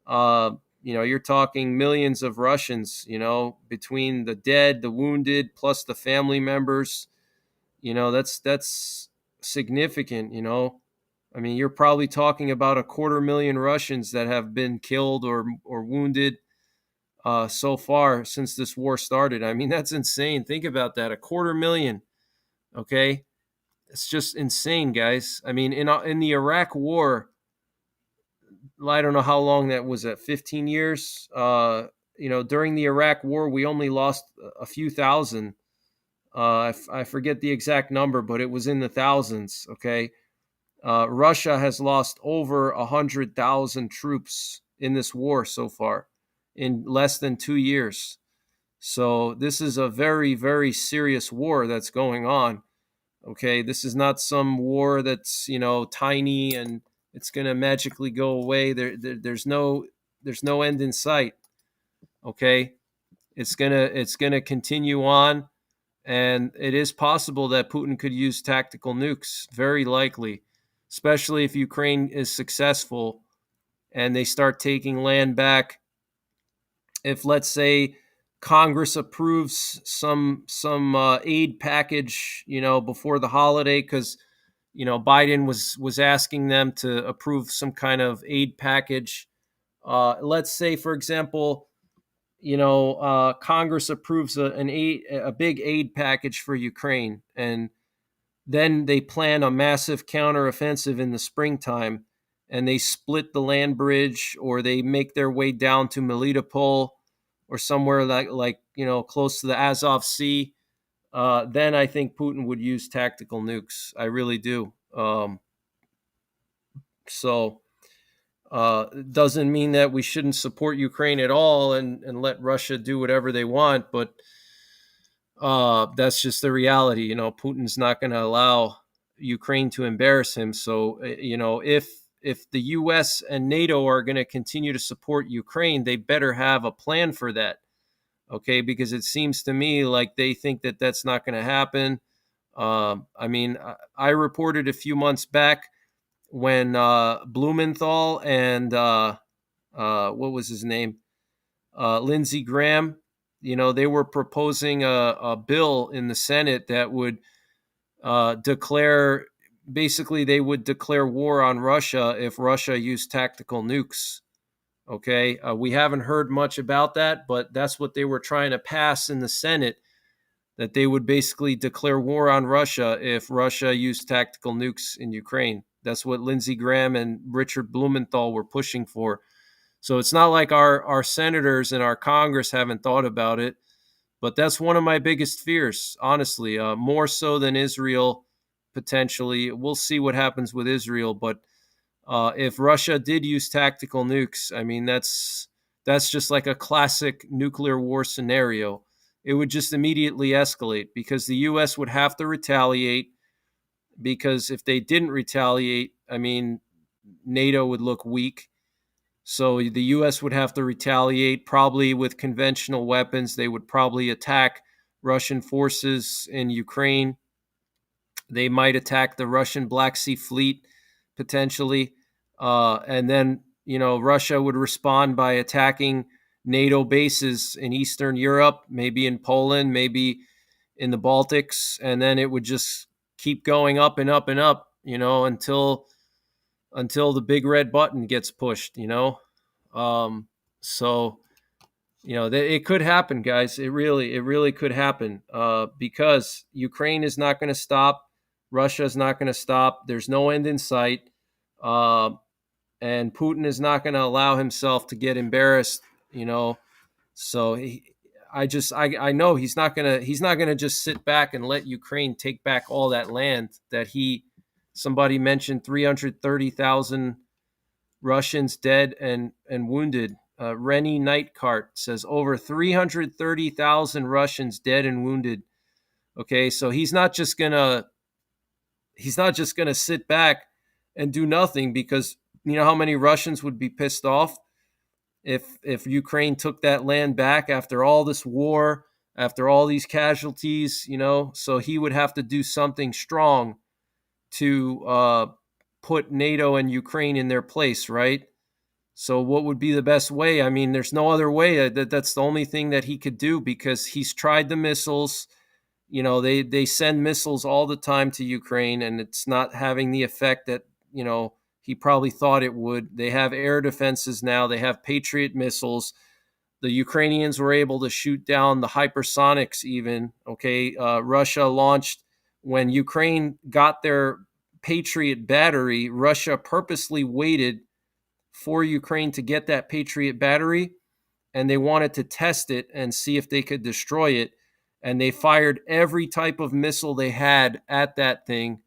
You're talking millions of Russians, between the dead, the wounded, plus the family members. That's significant, I mean, you're probably talking about 250,000 Russians that have been killed or wounded so far since this war started. I mean, that's insane. Think about that, 250,000. Okay, it's just insane, guys. I mean, in the Iraq War, I don't know how long that was, at 15 years. During the Iraq War, we only lost a few thousand. I forget the exact number, but it was in the thousands. Okay. Russia has lost over 100,000 troops in this war so far in less than 2 years. So this is a very, very serious war that's going on. Okay. This is not some war that's, tiny and it's going to magically go away. There's no end in sight. Okay. It's going to continue on. And it is possible that Putin could use tactical nukes, very likely, especially if Ukraine is successful and they start taking land back. If, let's say, Congress approves some aid package, before the holiday, because Biden was asking them to approve some kind of aid package. Let's say, for example, Congress approves a big aid package for Ukraine, and then they plan a massive counteroffensive in the springtime, and they split the land bridge, or they make their way down to Melitopol or somewhere like close to the Azov Sea. Then I think Putin would use tactical nukes. I really do. So doesn't mean that we shouldn't support Ukraine at all and let Russia do whatever they want, but that's just the reality. Putin's not going to allow Ukraine to embarrass him. So, if the U.S. and NATO are going to continue to support Ukraine, they better have a plan for that. Okay, because it seems to me like they think that that's not going to happen. I reported a few months back when Blumenthal and what was his name, Lindsey Graham, they were proposing a bill in the Senate that would they would declare war on Russia if Russia used tactical nukes. Okay, we haven't heard much about that, but that's what they were trying to pass in the Senate, that they would basically declare war on Russia if Russia used tactical nukes in Ukraine. That's what Lindsey Graham and Richard Blumenthal were pushing for. So it's not like our senators and our Congress haven't thought about it, but that's one of my biggest fears, honestly, more so than Israel potentially. We'll see what happens with Israel, but if Russia did use tactical nukes, that's just like a classic nuclear war scenario. It would just immediately escalate because the U.S. would have to retaliate, because if they didn't retaliate, NATO would look weak. So the U.S. would have to retaliate, probably with conventional weapons. They would probably attack Russian forces in Ukraine. They might attack the Russian Black Sea Fleet, potentially. And then, Russia would respond by attacking NATO bases in Eastern Europe, maybe in Poland, maybe in the Baltics. And then it would just keep going up and up and up, until the big red button gets pushed, So, it could happen, guys. It really could happen, because Ukraine is not going to stop. Russia is not going to stop. There's no end in sight. And Putin is not going to allow himself to get embarrassed, So I know he's not going to just sit back and let Ukraine take back all that land that somebody mentioned 330,000 Russians dead and wounded. Rennie Nightcart says over 330,000 Russians dead and wounded. Okay, so he's not just gonna sit back and do nothing, because you know how many Russians would be pissed off if Ukraine took that land back after all this war, after all these casualties, So he would have to do something strong to put NATO and Ukraine in their place, right? So what would be the best way? There's no other way. That's the only thing that he could do, because he's tried the missiles. They send missiles all the time to Ukraine, and it's not having the effect that, he probably thought it would. They have air defenses now. They have Patriot missiles. The Ukrainians were able to shoot down the hypersonics even. Okay, Russia launched, when Ukraine got their Patriot battery, Russia purposely waited for Ukraine to get that Patriot battery, and they wanted to test it and see if they could destroy it. And they fired every type of missile they had at that thing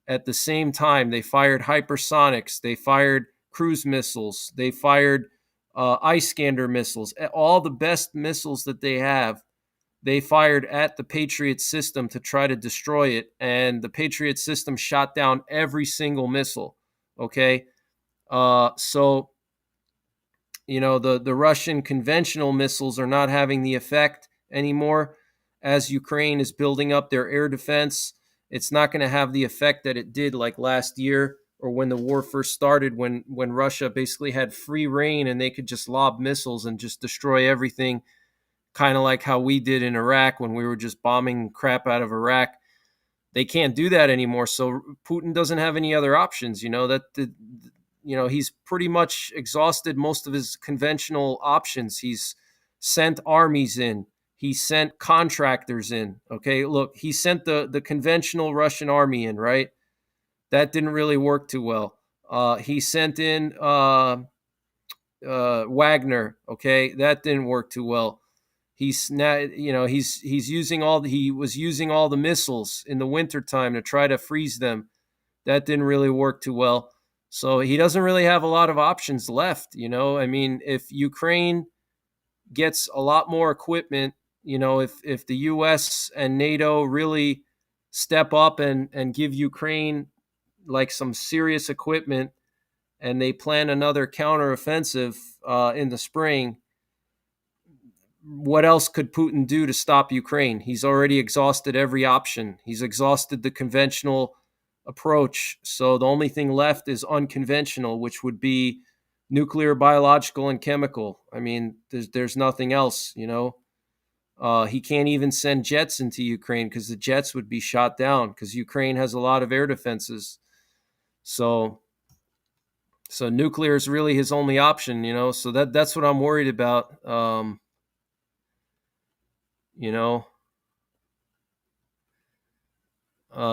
at the same time. They fired hypersonics, they fired cruise missiles, they fired Iskander missiles, all the best missiles that they have. They fired at the Patriot system to try to destroy it, and the Patriot system shot down every single missile. Okay, so the Russian conventional missiles are not having the effect anymore. As Ukraine is building up their air defense, it's not going to have the effect that it did like last year, or when the war first started, when Russia basically had free reign and they could just lob missiles and just destroy everything kind of like how we did in Iraq when we were just bombing crap out of Iraq. They can't do that anymore. So Putin doesn't have any other options. He's pretty much exhausted most of his conventional options. He's sent armies in. He sent contractors in. Okay, look, he sent the conventional Russian army in, right? That didn't really work too well. He sent in Wagner. Okay, that didn't work too well. He's using he was using all the missiles in the wintertime to try to freeze them. That didn't really work too well. So he doesn't really have a lot of options left. I mean, if Ukraine gets a lot more equipment, if the US and NATO really step up and give Ukraine like some serious equipment, and they plan another counteroffensive in the spring, what else could Putin do to stop Ukraine? He's already exhausted every option. He's exhausted the conventional approach. So the only thing left is unconventional, which would be nuclear, biological, and chemical. I mean, there's nothing else, He can't even send jets into Ukraine because the jets would be shot down because Ukraine has a lot of air defenses. So nuclear is really his only option, So that's what I'm worried about.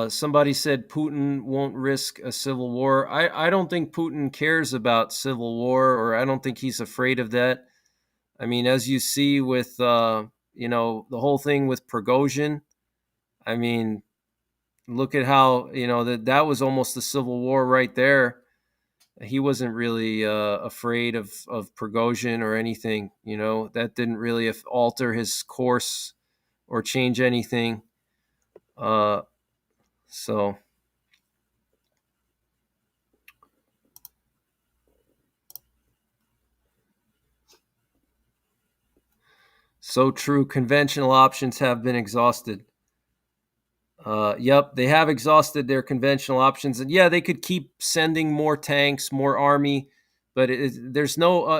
Somebody said Putin won't risk a civil war. I don't think Putin cares about civil war, or I don't think he's afraid of that. I mean, as you see with, the whole thing with Prigozhin, I mean, look at how, that was almost a civil war right there. He wasn't really afraid of Prigozhin or anything, that didn't really alter his course or change anything. So true. Conventional options have been exhausted. Yep, they have exhausted their conventional options, and yeah, they could keep sending more tanks, more army, but there's no,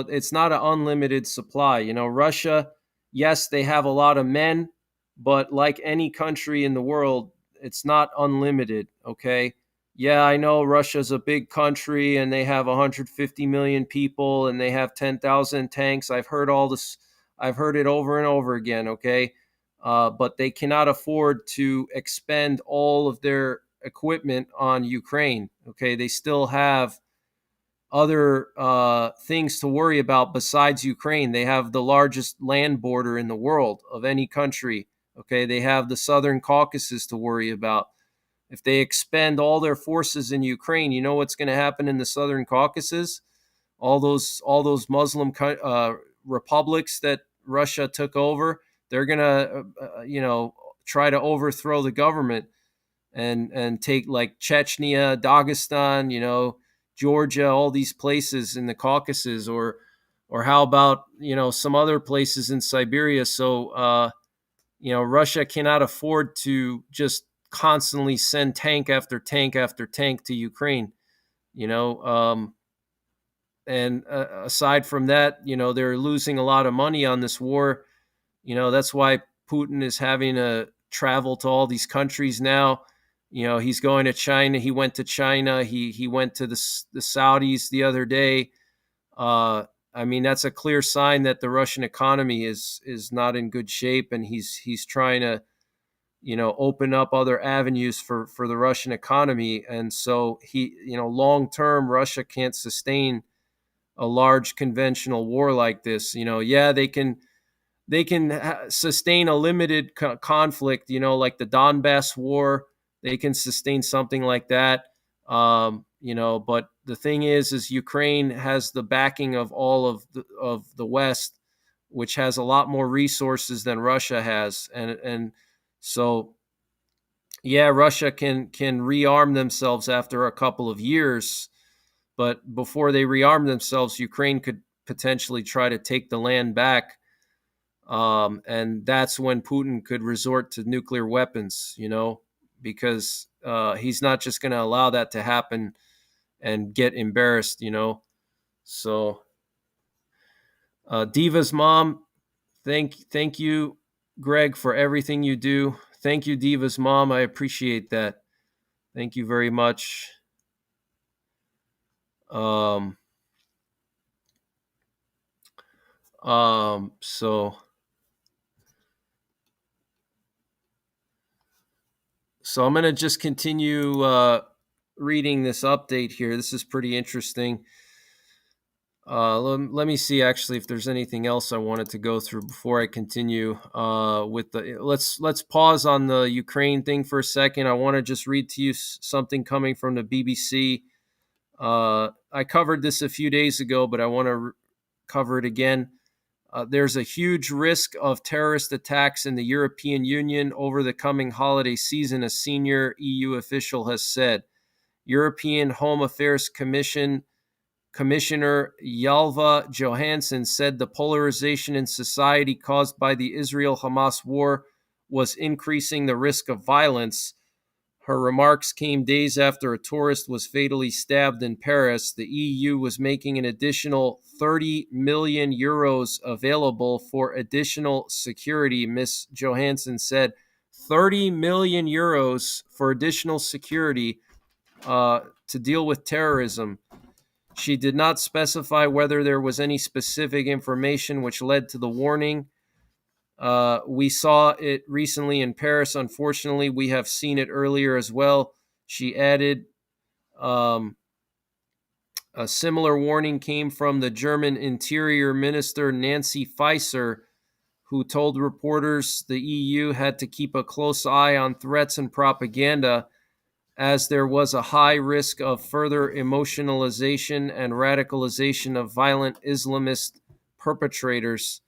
it's not an unlimited supply. Russia, yes, they have a lot of men, but like any country in the world, it's not unlimited. Okay, yeah, I know Russia's a big country and they have 150 million people and they have 10,000 tanks. I've heard all this. I've heard it over and over again. Okay. But they cannot afford to expend all of their equipment on Ukraine. Okay, they still have other things to worry about besides Ukraine. They have the largest land border in the world of any country. Okay, they have the Southern Caucasus to worry about. If they expend all their forces in Ukraine, you know what's going to happen in the Southern Caucasus? All those Muslim republics that Russia took over, they're gonna try to overthrow the government and take like Chechnya, Dagestan, Georgia, all these places in the Caucasus, or how about some other places in Siberia. So Russia cannot afford to just constantly send tank after tank after tank to Ukraine. And aside from that, they're losing a lot of money on this war. That's why Putin is having to travel to all these countries now. He's going to China. He went to China. He went to the Saudis the other day. I mean, that's a clear sign that the Russian economy is not in good shape, and he's trying to open up other avenues for the Russian economy. And so long term, Russia can't sustain a large conventional war like this. Yeah, they can sustain a limited conflict, like the Donbass war. They can sustain something like that. But the thing is Ukraine has the backing of all of the West, which has a lot more resources than Russia has. And so, yeah, Russia can rearm themselves after a couple of years, but before they rearm themselves, Ukraine could potentially try to take the land back. And that's when Putin could resort to nuclear weapons, because he's not just going to allow that to happen and get embarrassed. So Diva's mom, Thank you, Greg, for everything you do. Thank you, Diva's mom. I appreciate that. Thank you very much. Um, so I'm going to just continue reading this update here. This is pretty interesting. Let me see actually if there's anything else I wanted to go through before I continue with the let's pause on the Ukraine thing for a second. I want to just read to you something coming from the BBC. I covered this a few days ago, but I want to cover it again. There's a huge risk of terrorist attacks in the European Union over the coming holiday season, a senior EU official has said. European Home Affairs Commissioner Ylva Johansson said the polarization in society caused by the Israel-Hamas war was increasing the risk of violence. Her remarks came days after a tourist was fatally stabbed in Paris. The EU was making an additional 30 million euros available for additional security, Ms. Johansson said. 30 million euros for additional security to deal with terrorism. She did not specify whether there was any specific information which led to the warning. We saw it recently in Paris. Unfortunately, we have seen it earlier as well. She added, a similar warning came from the German Interior Minister Nancy Faeser, who told reporters the EU had to keep a close eye on threats and propaganda, as there was a high risk of further emotionalization and radicalization of violent Islamist perpetrators.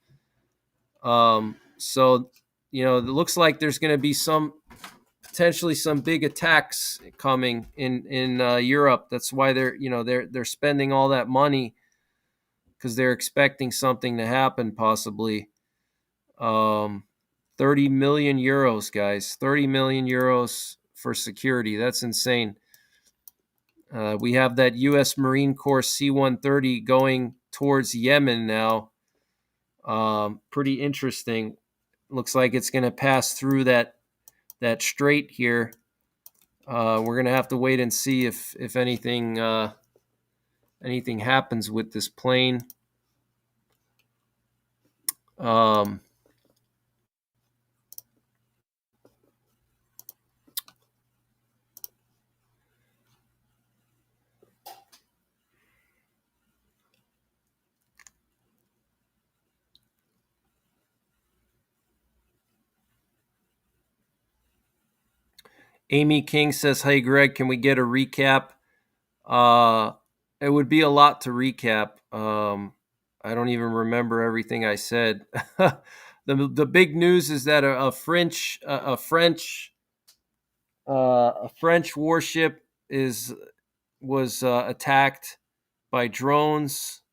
So, it looks like there's going to be potentially some big attacks coming in Europe. That's why they're spending all that money, because they're expecting something to happen possibly. 30 million euros, guys. 30 million euros for security. That's insane. We have that U.S. Marine Corps C-130 going towards Yemen now. Pretty interesting. Looks like it's going to pass through that strait here. We're going to have to wait and see if anything happens with this plane. Amy King says, "Hey, Greg, can we get a recap?" It would be a lot to recap. I don't even remember everything I said. The big news is that a French warship was attacked by drones.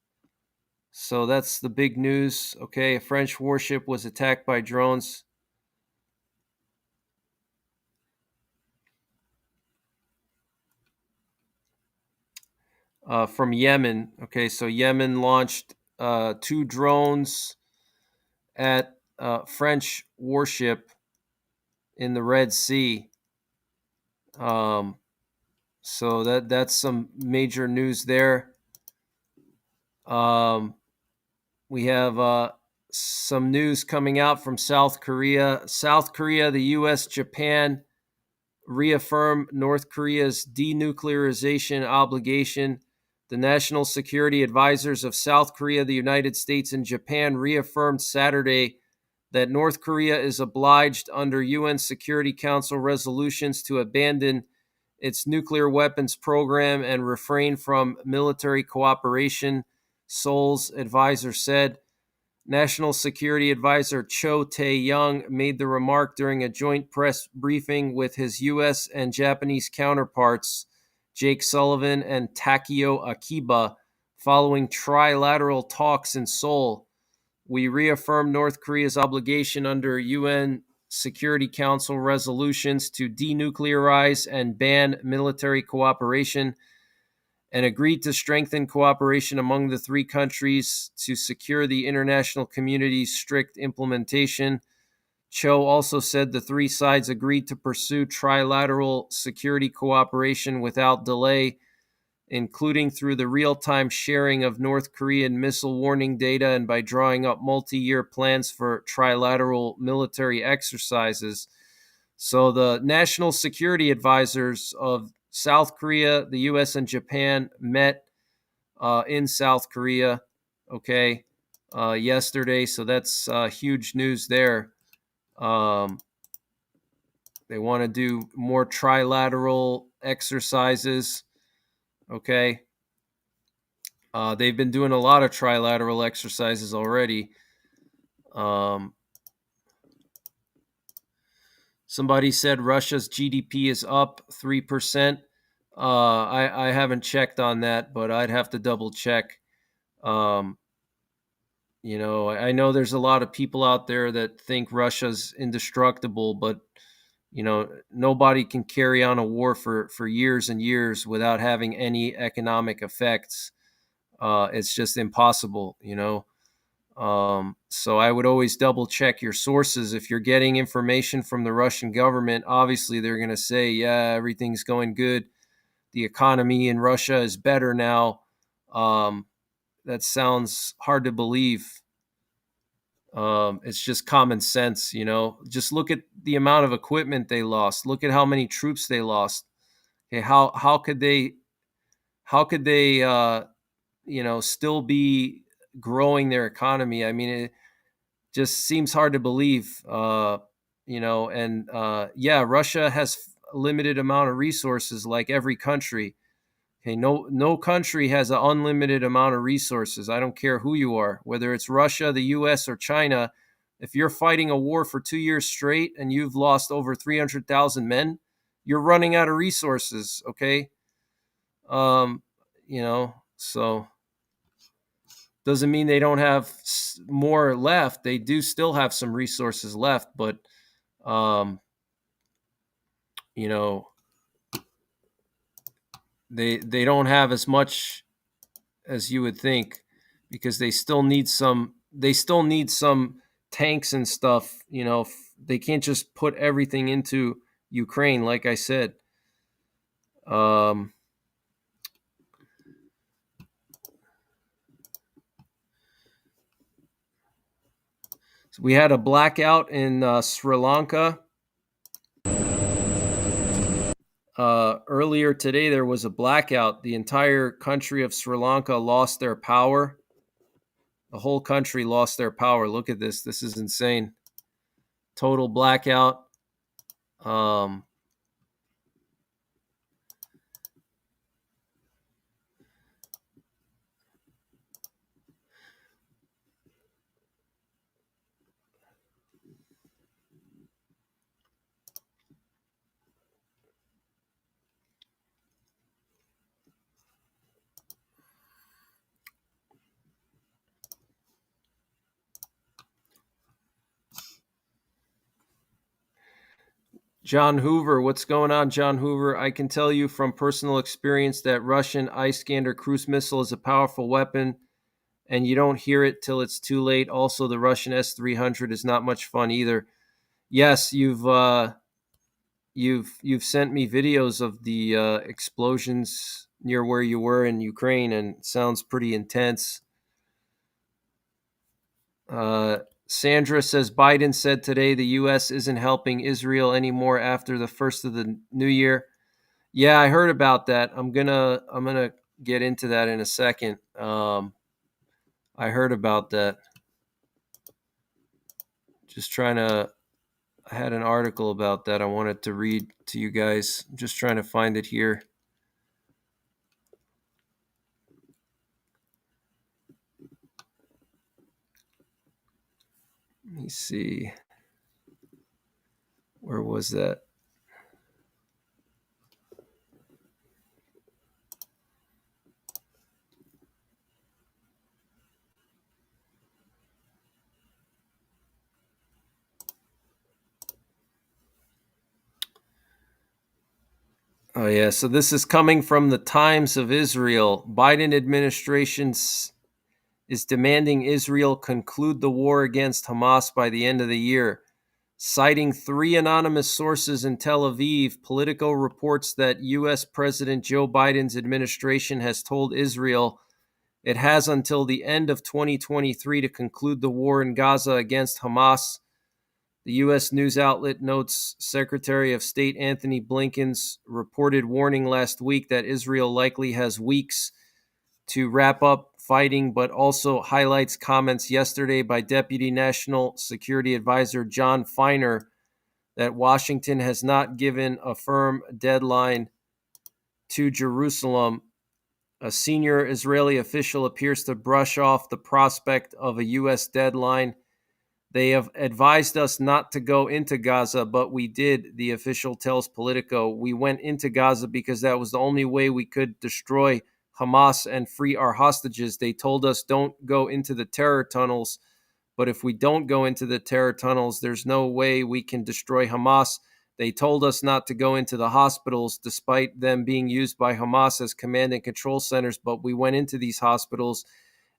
So that's the big news. Okay, a French warship was attacked by drones. From Yemen. Okay, so Yemen launched 2 drones at French warship in the Red Sea. So that's some major news there. We have some news coming out from South Korea. South Korea, the U.S., Japan reaffirm North Korea's denuclearization obligation. The National Security Advisors of South Korea, the United States, and Japan reaffirmed Saturday that North Korea is obliged under UN Security Council resolutions to abandon its nuclear weapons program and refrain from military cooperation, Seoul's advisor said. National Security Advisor Cho Tae-young made the remark during a joint press briefing with his U.S. and Japanese counterparts, Jake Sullivan and Takeo Akiba, following trilateral talks in Seoul. We reaffirm North Korea's obligation under UN Security Council resolutions to denuclearize and ban military cooperation, and agreed to strengthen cooperation among the three countries to secure the international community's strict implementation. Cho also said the three sides agreed to pursue trilateral security cooperation without delay, including through the real-time sharing of North Korean missile warning data and by drawing up multi-year plans for trilateral military exercises. So the national security advisors of South Korea, the U.S., and Japan met in South Korea, yesterday. So that's huge news there. They want to do more trilateral exercises. Okay. They've been doing a lot of trilateral exercises already. Somebody said Russia's GDP is up 3%. I haven't checked on that, but I'd have to double check. I know there's a lot of people out there that think Russia's indestructible, but nobody can carry on a war for years and years without having any economic effects. It's just impossible, So I would always double check your sources. If you're getting information from the Russian government, obviously they're going to say, yeah, everything's going good. The economy in Russia is better now. That sounds hard to believe. It's just common sense, Just look at the amount of equipment they lost. Look at how many troops they lost. Okay, how could they still be growing their economy? I mean, it just seems hard to believe. Russia has a limited amount of resources, like every country. Okay, no country has an unlimited amount of resources. I don't care who you are, whether it's Russia, the U.S., or China. If you're fighting a war for 2 years straight and you've lost over 300,000 men, you're running out of resources. Okay, so doesn't mean they don't have more left. They do still have some resources left, but they don't have as much as you would think, because they still need some tanks and stuff. They can't just put everything into Ukraine, like I said. So we had a blackout in Sri Lanka. Earlier today, there was a blackout. The entire country of Sri Lanka lost their power. The whole country lost their power. Look at this. This is insane. Total blackout. John Hoover, what's going on, John Hoover? I can tell you from personal experience that Russian Iskander cruise missile is a powerful weapon, and you don't hear it till it's too late. Also, the Russian S-300 is not much fun either. Yes, you've sent me videos of the explosions near where you were in Ukraine, and it sounds pretty intense. Sandra says Biden said today the U.S. isn't helping Israel anymore after the first of the new year. Yeah, I heard about that. I'm gonna get into that in a second. I heard about that. I had an article about that I wanted to read to you guys. I'm just trying to find it here. Let me see. Where was that? Oh yeah, so this is coming from the Times of Israel. Biden administration is demanding Israel conclude the war against Hamas by the end of the year. Citing 3 anonymous sources in Tel Aviv, Politico reports that U.S. President Joe Biden's administration has told Israel it has until the end of 2023 to conclude the war in Gaza against Hamas. The U.S. news outlet notes Secretary of State Anthony Blinken's reported warning last week that Israel likely has weeks to wrap up fighting, but also highlights comments yesterday by Deputy National Security Advisor John Feiner that Washington has not given a firm deadline to Jerusalem. A senior Israeli official appears to brush off the prospect of a U.S. deadline. They have advised us not to go into Gaza, but we did, the official tells Politico. We went into Gaza because that was the only way we could destroy Hamas and free our hostages. They told us don't go into the terror tunnels, but if we don't go into the terror tunnels, there's no way we can destroy Hamas. They told us not to go into the hospitals, despite them being used by Hamas as command and control centers, but we went into these hospitals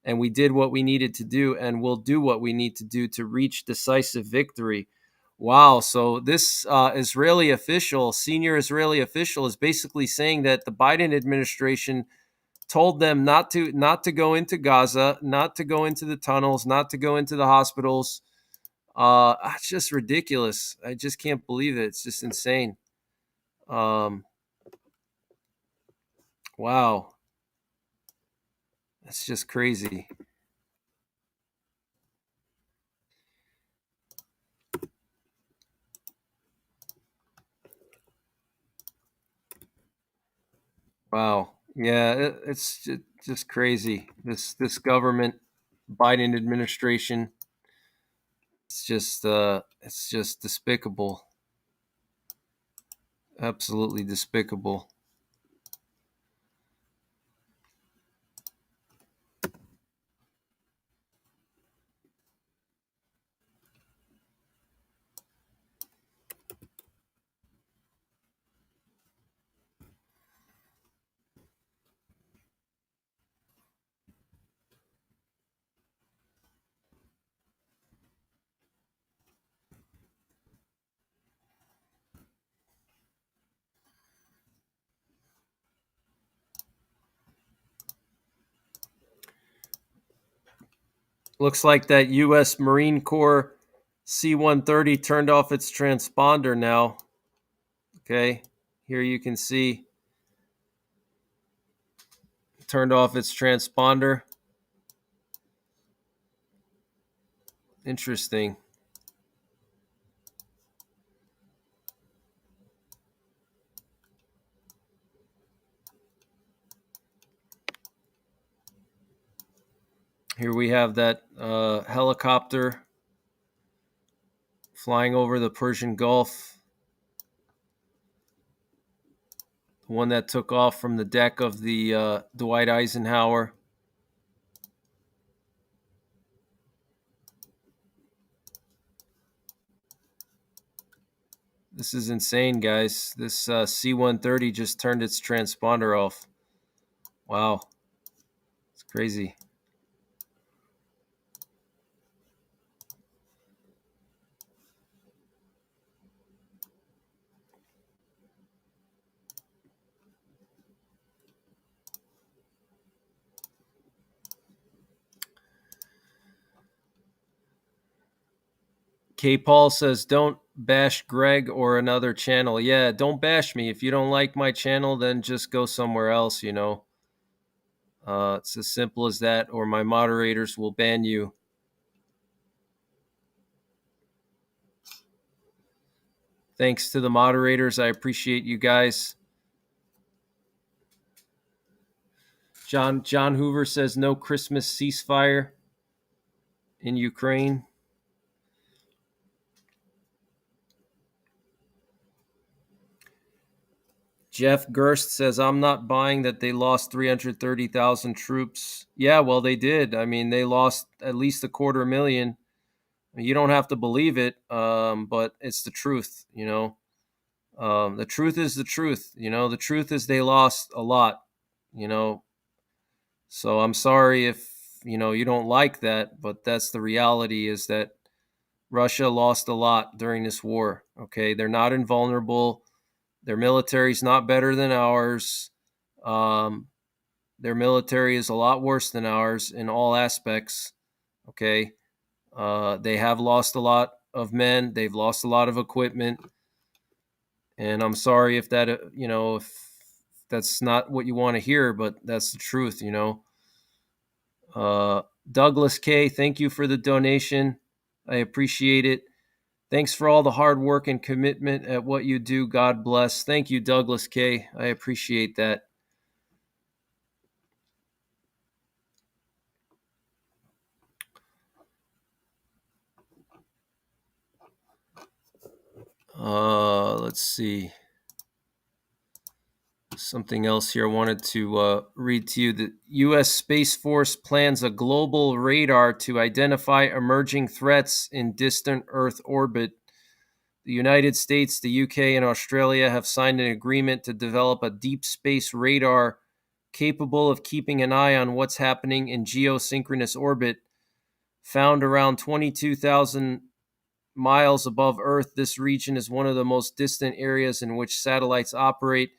and we did what we needed to do, and we'll do what we need to do to reach decisive victory. Wow. So this Israeli official, senior Israeli official, is basically saying that the Biden administration told them not to go into Gaza, not to go into the tunnels, not to go into the hospitals. It's just ridiculous. I just can't believe it. It's just insane. Wow. That's just crazy. Wow. Yeah, it's just crazy. This government, Biden administration, it's just despicable. Absolutely despicable. Looks like that U.S. Marine Corps C-130 turned off its transponder now. Okay, here you can see turned off its transponder. Interesting. Here we have that helicopter flying over the Persian Gulf. The one that took off from the deck of the Dwight Eisenhower. This is insane, guys. This C-130 just turned its transponder off. Wow. It's crazy. K. Paul says, don't bash Greg or another channel. Yeah, don't bash me. If you don't like my channel, then just go somewhere else, you know. It's as simple as that, or my moderators will ban you. Thanks to the moderators. I appreciate you guys. John Hoover says no Christmas ceasefire in Ukraine. Jeff Gerst says, I'm not buying that they lost 330,000 troops. Yeah, well, they did. I mean, they lost at least 250,000. You don't have to believe it, but it's the truth, you know. The truth is the truth. The truth is they lost a lot. You know, so I'm sorry if you don't like that, but that's the reality. Is that Russia lost a lot during this war. Okay, they're not invulnerable. Their military's not better than ours. Um, their military is a lot worse than ours in all aspects. Okay, they have lost a lot of men. They've lost a lot of equipment, and I'm sorry if that if that's not what you want to hear, but that's the truth. Douglas K, thank you for the donation. I appreciate it. Thanks for all the hard work and commitment at what you do. God bless. Thank you, Douglas K. I appreciate that. Let's see. Something else here I wanted to read to you. The U.S. Space Force plans a global radar to identify emerging threats in distant Earth orbit. The United States, the UK, and Australia have signed an agreement to develop a deep space radar capable of keeping an eye on what's happening in geosynchronous orbit. Found around 22,000 miles above Earth, this region is one of the most distant areas in which satellites operate.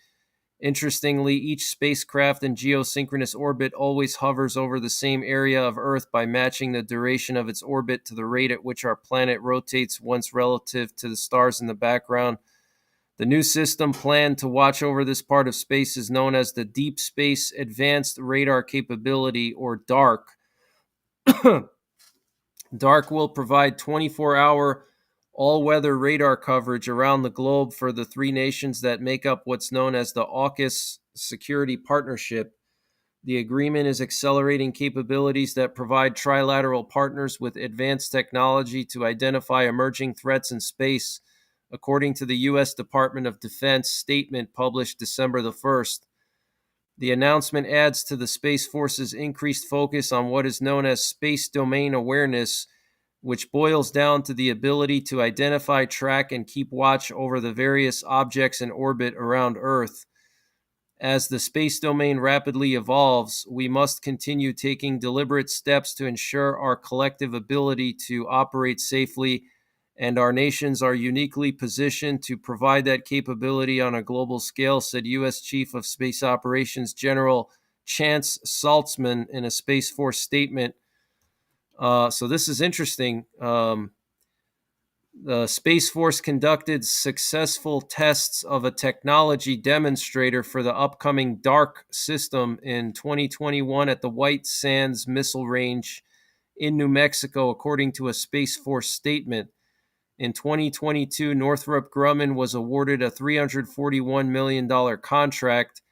Interestingly, each spacecraft in geosynchronous orbit always hovers over the same area of Earth by matching the duration of its orbit to the rate at which our planet rotates once relative to the stars in the background. The new system planned to watch over this part of space is known as the Deep Space Advanced Radar Capability, or DARC. DARC will provide 24-hour all-weather radar coverage around the globe for the three nations that make up what's known as the AUKUS Security Partnership. The agreement is accelerating capabilities that provide trilateral partners with advanced technology to identify emerging threats in space, according to the U.S. Department of Defense statement published December the 1st. The announcement adds to the Space Force's increased focus on what is known as space domain awareness, which boils down to the ability to identify, track, and keep watch over the various objects in orbit around Earth. As the space domain rapidly evolves, we must continue taking deliberate steps to ensure our collective ability to operate safely, and our nations are uniquely positioned to provide that capability on a global scale, said U.S. Chief of Space Operations General Chance Saltzman in a Space Force statement. So this is interesting. The Space Force conducted successful tests of a technology demonstrator for the upcoming DARC system in 2021 at the White Sands Missile Range in New Mexico, according to a Space Force statement. In 2022, Northrop Grumman was awarded a $341 million contract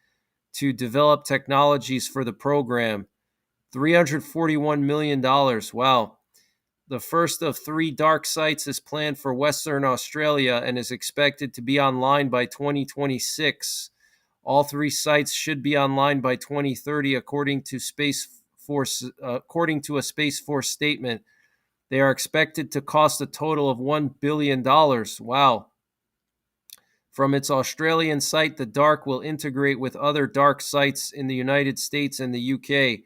to develop technologies for the program. $341 million. Wow. The first of 3 DARC sites is planned for Western Australia and is expected to be online by 2026. All 3 sites should be online by 2030, according to a Space Force statement. They are expected to cost a total of $1 billion. Wow. From its Australian site, the DARC will integrate with other DARC sites in the United States and the UK.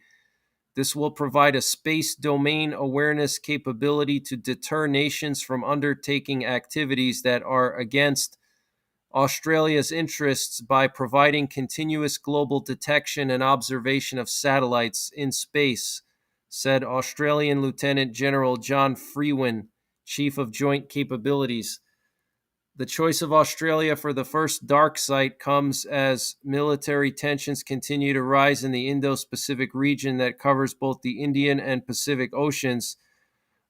This will provide a space domain awareness capability to deter nations from undertaking activities that are against Australia's interests by providing continuous global detection and observation of satellites in space, said Australian Lieutenant General John Freeman, Chief of Joint Capabilities. The choice of Australia for the first DARC site comes as military tensions continue to rise in the Indo-Pacific region that covers both the Indian and Pacific Oceans.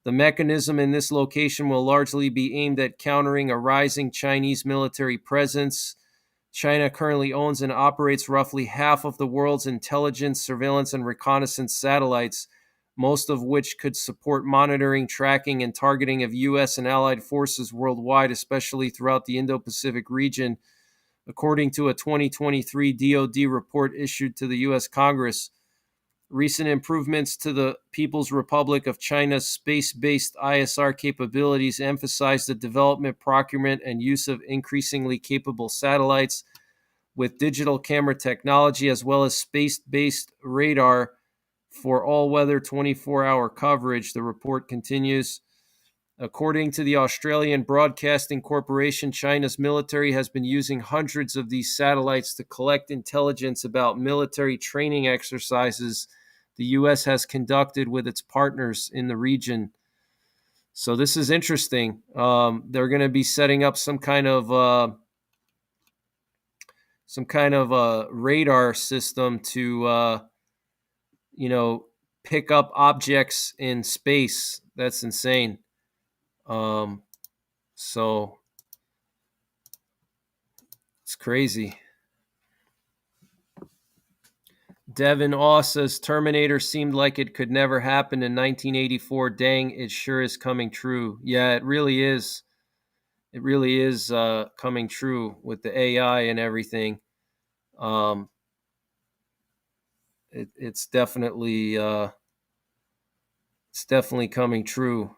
The mechanism in this location will largely be aimed at countering a rising Chinese military presence. China currently owns and operates roughly half of the world's intelligence, surveillance, and reconnaissance satellites, most of which could support monitoring, tracking, and targeting of U.S. and allied forces worldwide, especially throughout the Indo-Pacific region, according to a 2023 DoD report issued to the U.S. Congress. Recent improvements to the People's Republic of China's space-based ISR capabilities emphasize the development, procurement, and use of increasingly capable satellites with digital camera technology, as well as space-based radar for all-weather 24-hour coverage, the report continues. According to the Australian Broadcasting Corporation, China's military has been using hundreds of these satellites to collect intelligence about military training exercises the U.S. has conducted with its partners in the region. So this is interesting. They're going to be setting up some kind of radar system to pick up objects in space. That's insane. So it's crazy. Devin Aw says Terminator seemed like it could never happen in 1984. Dang, it sure is coming true. Yeah, it really is. It really is coming true with the AI and everything. It's definitely coming true.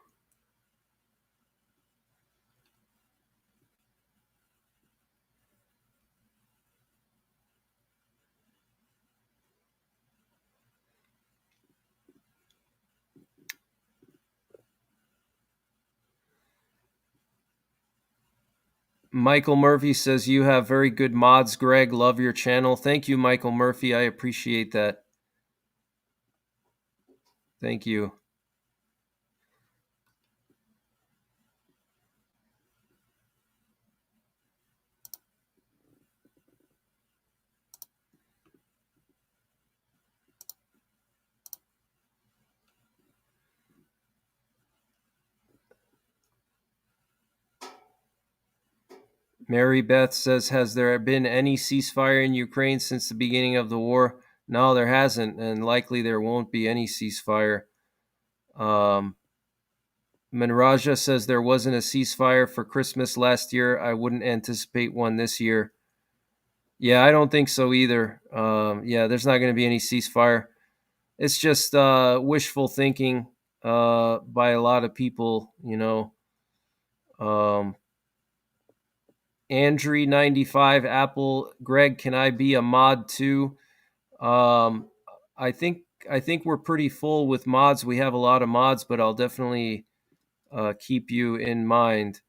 Michael Murphy says, you have very good mods, Greg. Love your channel. Thank you, Michael Murphy. I appreciate that. Thank you. Mary Beth says, has there been any ceasefire in Ukraine since the beginning of the war? No, there hasn't, and likely there won't be any ceasefire. Manraja says there wasn't a ceasefire for Christmas last year. I wouldn't anticipate one this year. Yeah, I don't think so either. There's not going to be any ceasefire. It's just wishful thinking by a lot of people, Andrew95 Apple, Greg, can I be a mod too? I think we're pretty full with mods. We have a lot of mods, but I'll definitely keep you in mind.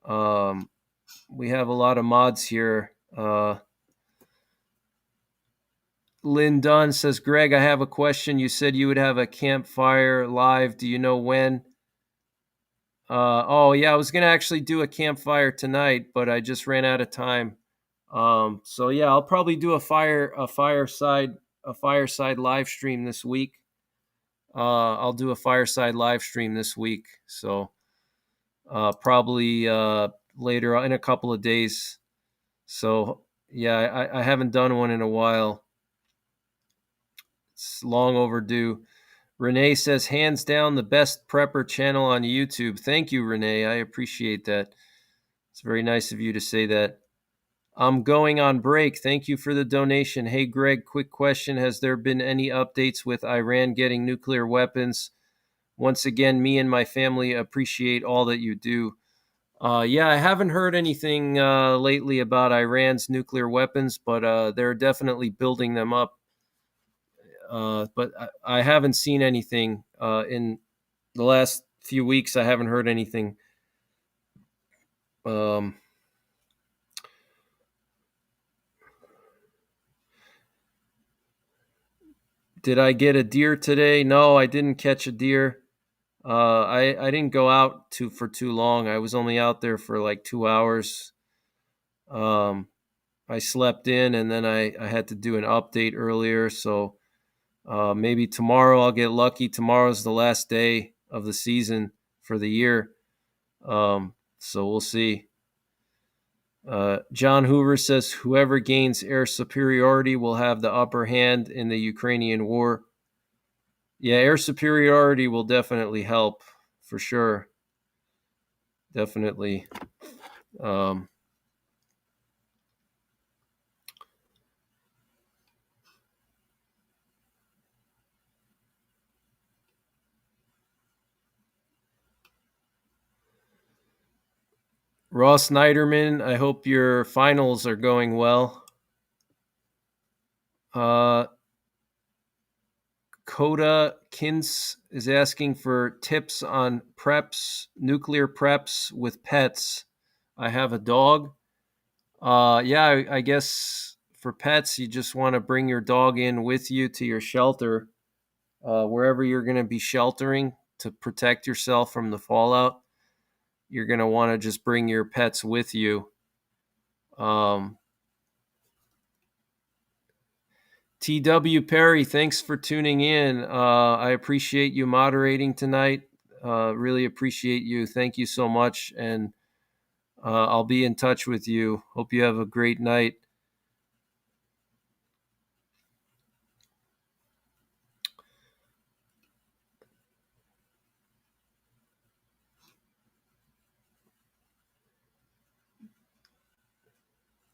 We have a lot of mods here. Lynn Dunn says, Greg, I have a question. You said you would have a campfire live. Do you know when? I was going to actually do a campfire tonight, but I just ran out of time. I'll probably do a fireside live stream this week. I'll do a fireside live stream this week. So probably later in a couple of days. So yeah, I haven't done one in a while. It's long overdue. Renee says, hands down, the best prepper channel on YouTube. Thank you, Renee. I appreciate that. It's very nice of you to say that. I'm going on break. Thank you for the donation. Hey, Greg, quick question. Has there been any updates with Iran getting nuclear weapons? Once again, me and my family appreciate all that you do. I haven't heard anything lately about Iran's nuclear weapons, but they're definitely building them up. But I haven't seen anything in the last few weeks. I haven't heard anything. Did I get a deer today? No, I didn't catch a deer. I didn't go out for too long. I was only out there for like 2 hours. I slept in, and then I had to do an update earlier. So maybe tomorrow I'll get lucky. Tomorrow's the last day of the season for the year. So we'll see. John Hoover says whoever gains air superiority will have the upper hand in the Ukrainian war. Yeah, air superiority will definitely help for sure. Definitely. Ross Snyderman, I hope your finals are going well. Coda Kins is asking for tips on nuclear preps with pets. I have a dog. Yeah, I guess for pets, you just want to bring your dog in with you to your shelter, wherever you're going to be sheltering to protect yourself from the fallout. You're going to want to just bring your pets with you. T.W. Perry, thanks for tuning in. I appreciate you moderating tonight. Really appreciate you. Thank you so much. And I'll be in touch with you. Hope you have a great night.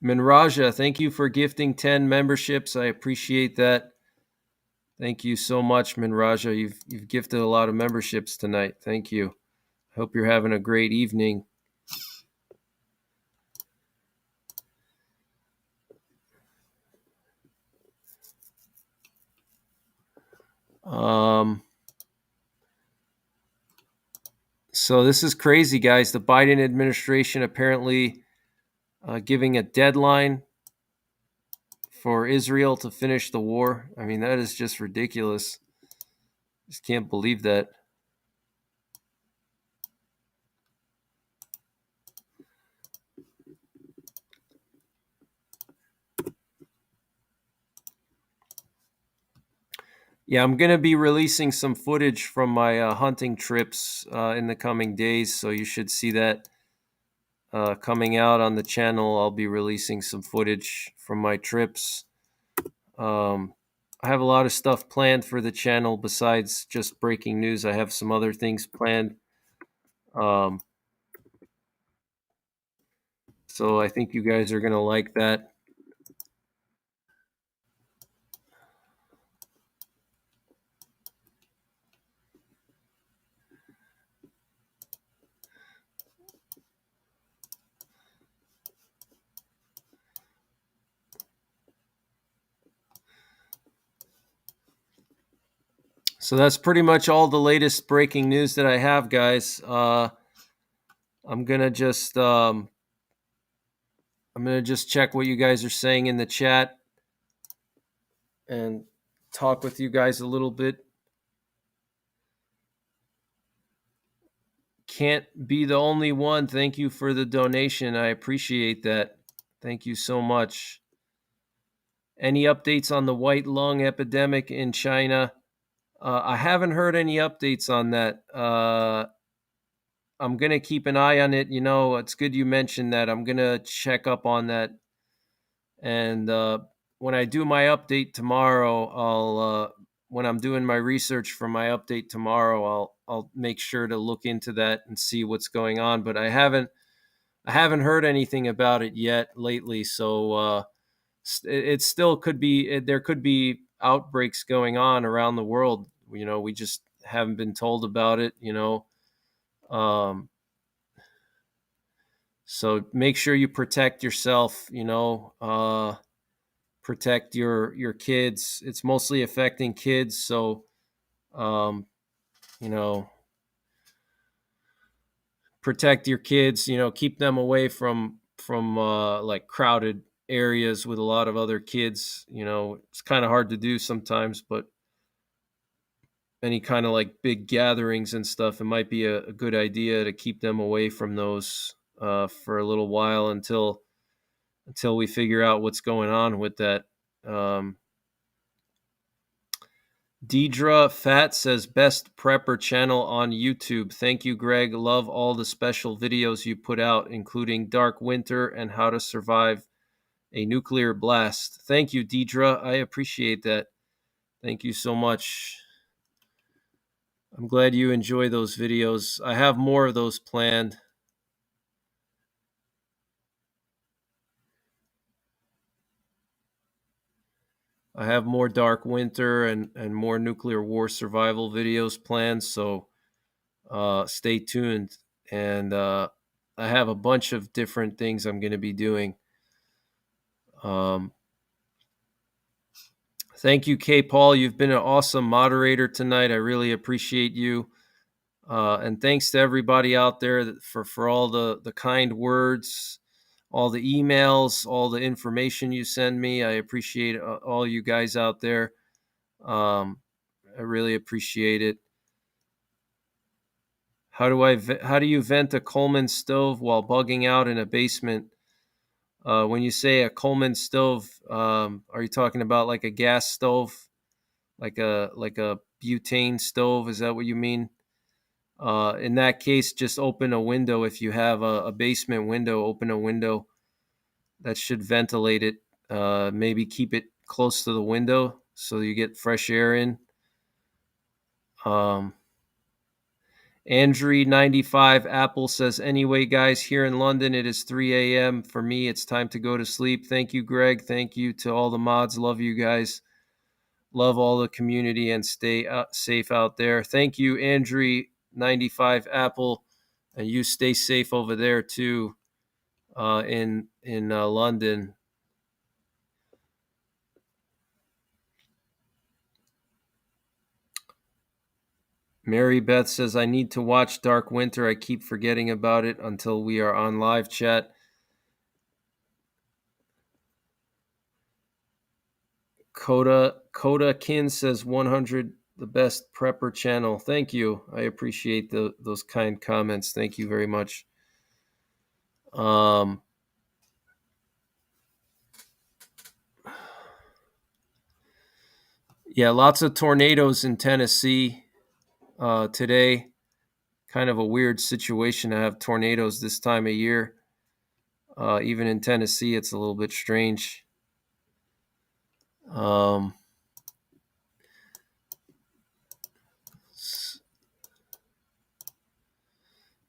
Minraja, thank you for gifting 10 memberships. I appreciate that. Thank you so much, Minraja. You've gifted a lot of memberships tonight. Thank you. Hope you're having a great evening. So this is crazy, guys. The Biden administration apparently giving a deadline for Israel to finish the war. I mean, that is just ridiculous. Just can't believe that. Yeah, I'm going to be releasing some footage from my hunting trips in the coming days, so you should see that coming out on the channel. I'll be releasing some footage from my trips. I have a lot of stuff planned for the channel besides just breaking news. I have some other things planned. So I think you guys are going to like that. So that's pretty much all the latest breaking news that I have, guys. I'm gonna just check what you guys are saying in the chat and talk with you guys a little bit. Can't be the only one. Thank you for the donation. I appreciate that. Thank you so much. Any updates on the white lung epidemic in China? I haven't heard any updates on that. I'm going to keep an eye on it. You know, it's good you mentioned that. I'm going to check up on that. And when I do my update tomorrow, when I'm doing my research for my update tomorrow, I'll make sure to look into that and see what's going on. But I haven't heard anything about it yet lately. So it still could be, there could be outbreaks going on around the world. You know, we just haven't been told about it, you know. So make sure you protect yourself, you know, protect your kids. It's mostly affecting kids. So, you know, protect your kids, you know, keep them away from like crowded areas with a lot of other kids. You know, it's kind of hard to do sometimes, but any kind of like big gatherings and stuff, it might be a good idea to keep them away from those for a little while until we figure out what's going on with that. Deidre Fat says, best prepper channel on YouTube. Thank you, Greg. Love all the special videos you put out, including Dark Winter and how to survive a nuclear blast. Thank you, Deidre. I appreciate that. Thank you so much. I'm glad you enjoy those videos. I have more of those planned. I have more Dark Winter and more nuclear war survival videos planned, so stay tuned. And I have a bunch of different things I'm going to be doing. Thank you, K. Paul. You've been an awesome moderator tonight. I really appreciate you. And thanks to everybody out there for all the kind words, all the emails, all the information you send me. I appreciate all you guys out there. I really appreciate it. How do you vent a Coleman stove while bugging out in a basement? When you say a Coleman stove, are you talking about like a gas stove, like a butane stove? Is that what you mean? In that case, just open a window. If you have a basement window, open a window. That should ventilate it. Maybe keep it close to the window so you get fresh air in. Andrew95 Apple says, anyway, guys, here in London, it is 3 a.m. For me, it's time to go to sleep. Thank you, Greg. Thank you to all the mods. Love you guys. Love all the community, and stay safe out there. Thank you, Andrew95 Apple. And you stay safe over there, too, in London. Mary Beth says, I need to watch Dark Winter. I keep forgetting about it until we are on live chat. Coda Kin says 100, the best prepper channel. Thank you. I appreciate those kind comments. Thank you very much. Yeah, lots of tornadoes in Tennessee today. Kind of a weird situation to have tornadoes this time of year. Even in Tennessee, it's a little bit strange.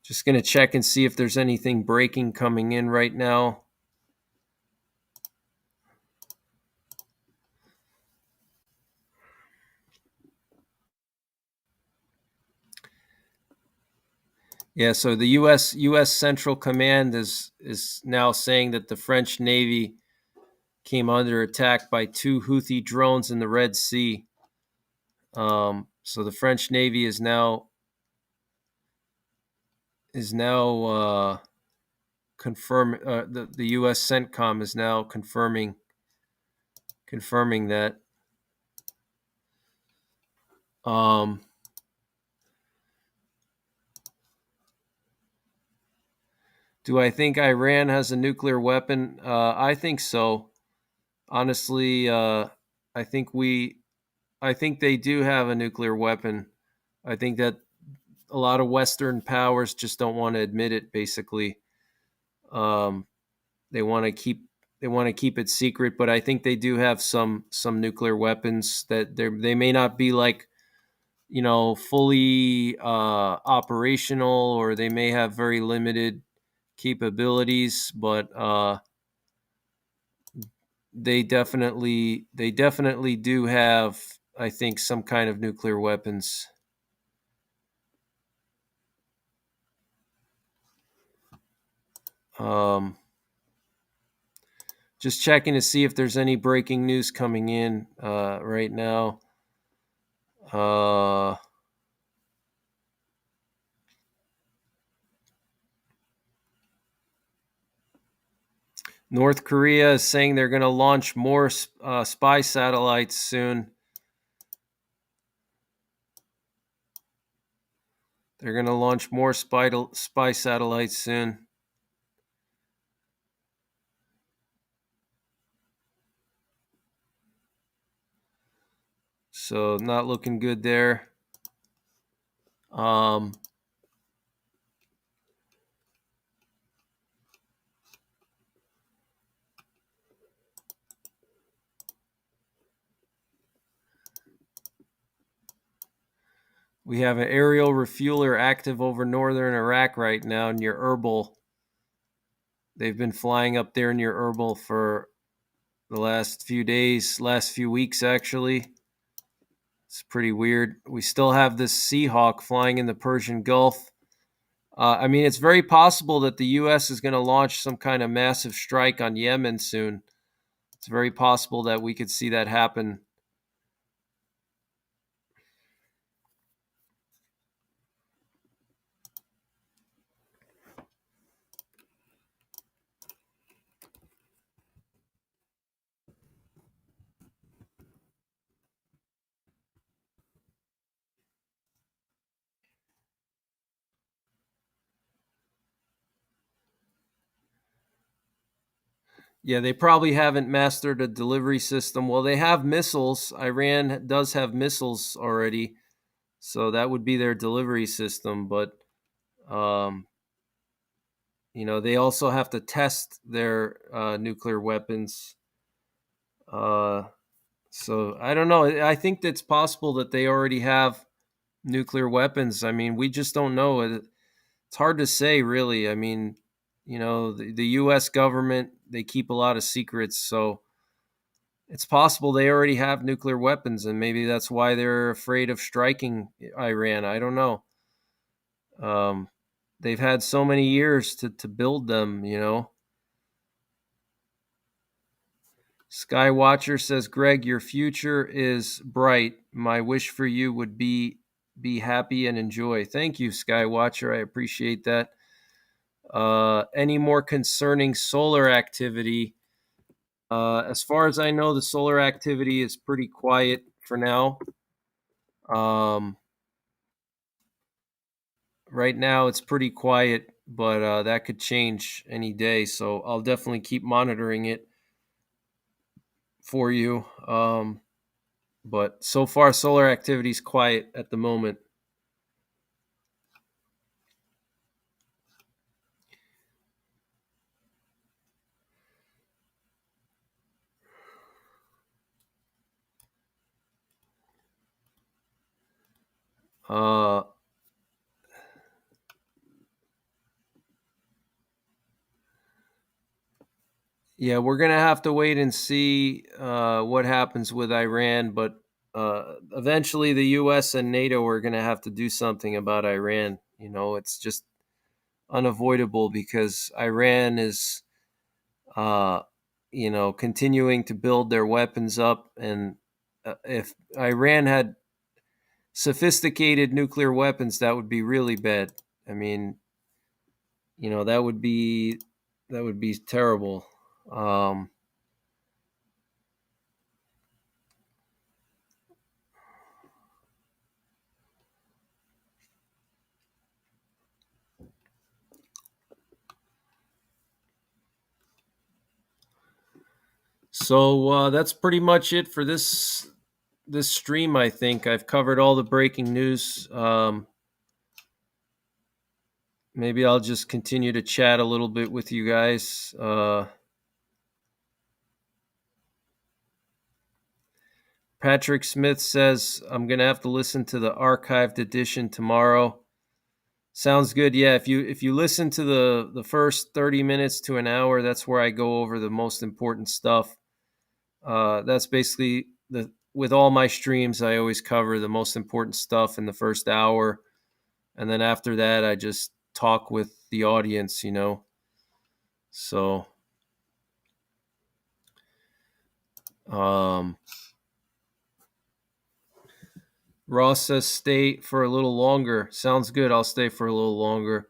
Just going to check and see if there's anything breaking coming in right now. Yeah, so the U.S. Central Command is now saying that the French Navy came under attack by 2 Houthi drones in the Red Sea. So the French Navy is now confirming. The U.S. CENTCOM is now confirming that. Do I think Iran has a nuclear weapon? I think so. Honestly, I think they do have a nuclear weapon. I think that a lot of Western powers just don't want to admit it. Basically, they want to keep it secret. But I think they do have some nuclear weapons that they may not be like, fully operational, or they may have very limited capabilities, but they definitely do have, I think, some kind of nuclear weapons. Just checking to see if there's any breaking news coming in right now. North Korea is saying they're going to launch more spy satellites soon. They're going to launch more spy satellites soon. So not looking good there. We have an aerial refueler active over northern Iraq right now near Erbil. They've been flying up there near Erbil for the last few weeks, actually. It's pretty weird. We still have this Seahawk flying in the Persian Gulf. I mean, it's very possible that the U.S. is going to launch some kind of massive strike on Yemen soon. It's very possible that we could see that happen. Yeah, they probably haven't mastered a delivery system. Well, they have missiles. Iran does have missiles already, so that would be their delivery system. But um, they also have to test their nuclear weapons. Uh, so I don't know. I think it's possible that they already have nuclear weapons. I mean, we just don't know. It's hard to say, really. I mean, the U.S. government, they keep a lot of secrets, so it's possible they already have nuclear weapons, and maybe that's why they're afraid of striking Iran. I don't know. Um, they've had so many years to build them. Skywatcher says, Greg, your future is bright. My wish for you would be happy and enjoy. Thank you, Skywatcher. I appreciate that. Any more concerning solar activity? As far as I know, the solar activity is pretty quiet for now. Um, right now, it's pretty quiet, but that could change any day. So I'll definitely keep monitoring it for you. But so far, solar activity is quiet at the moment. Uh, yeah, we're gonna have to wait and see what happens with Iran, but eventually the U.S. and NATO are gonna have to do something about Iran. It's just unavoidable because Iran is, uh, continuing to build their weapons up, and if Iran had sophisticated nuclear weapons, that would be really bad. I mean, that would be terrible. Um, so that's pretty much it for this stream. I think I've covered all the breaking news. Maybe I'll just continue to chat a little bit with you guys. Patrick Smith says I'm gonna have to listen to the archived edition tomorrow. Sounds good. Yeah, if you listen to the first 30 minutes to an hour, that's where I go over the most important stuff. That's basically with all my streams, I always cover the most important stuff in the first hour, and then after that, I just talk with the audience. So, um, Ross says stay for a little longer. Sounds good. I'll stay for a little longer.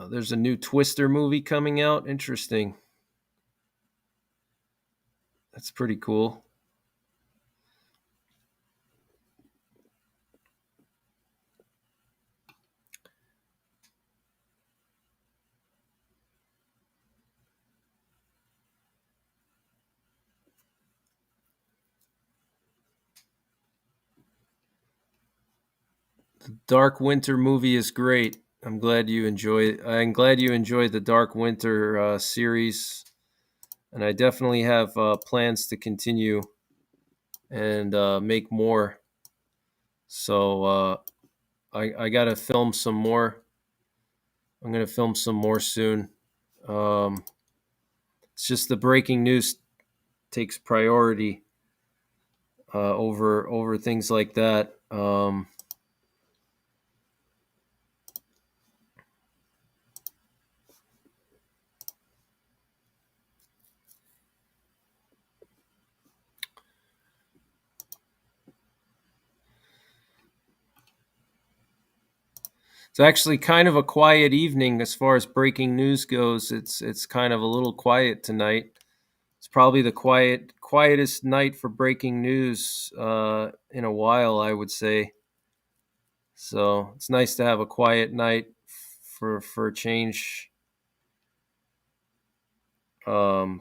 There's a new Twister movie coming out. Interesting. That's pretty cool. The Dark Winter movie is great. I'm glad you enjoy. I'm glad you enjoyed the Dark Winter series, and I definitely have plans to continue and make more. So I gotta film some more. I'm gonna film some more soon. Um, it's just the breaking news takes priority over things like that. It's actually kind of a quiet evening as far as breaking news goes. It's kind of a little quiet tonight. It's probably the quietest night for breaking news in a while, I would say. So it's nice to have a quiet night for a change. Tomorrow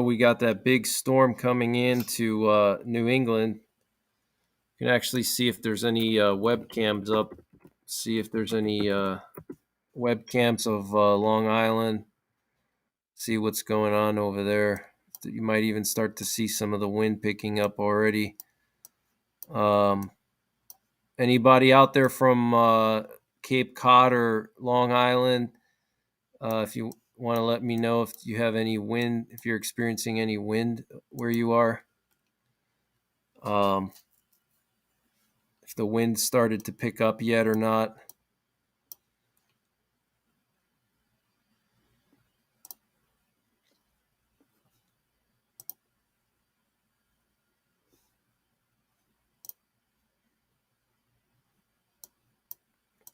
we got that big storm coming into New England. You can actually see if there's any webcams up. See if there's any webcams of Long Island. See what's going on over there. You might even start to see some of the wind picking up already. Anybody out there from Cape Cod or Long Island? If you want to let me know if you have any wind, if you're experiencing any wind where you are. If the wind started to pick up yet or not.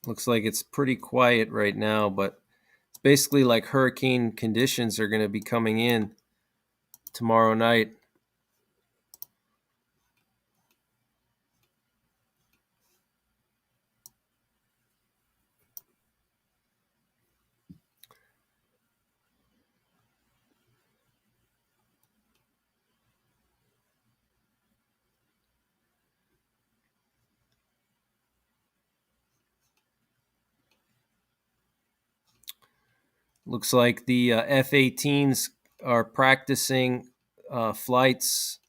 Looks like it's pretty quiet right now, but it's basically like hurricane conditions are going to be coming in tomorrow night. Looks like the F-18s are practicing flights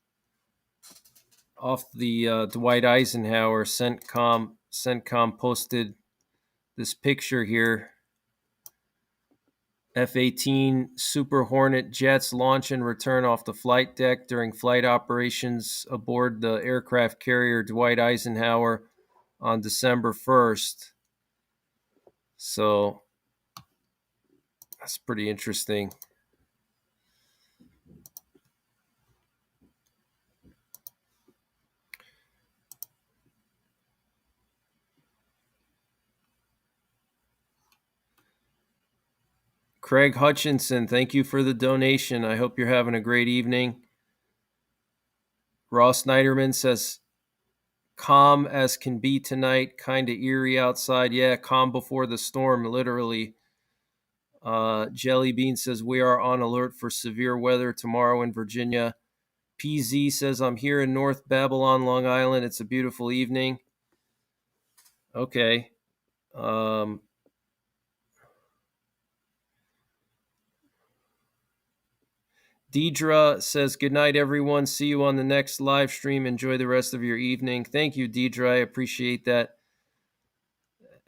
off the Dwight Eisenhower. CENTCOM posted this picture here. F-18 Super Hornet jets launch and return off the flight deck during flight operations aboard the aircraft carrier Dwight Eisenhower on December 1st. So that's pretty interesting. Craig Hutchinson, thank you for the donation. I hope you're having a great evening. Ross Snyderman says, calm as can be tonight, kind of eerie outside. Yeah, calm before the storm, literally. Jelly Bean says, we are on alert for severe weather tomorrow in Virginia. PZ says, I'm here in North Babylon, Long Island. It's a beautiful evening. Okay. Deidre says, good night, everyone. See you on the next live stream. Enjoy the rest of your evening. Thank you, Deidre. I appreciate that.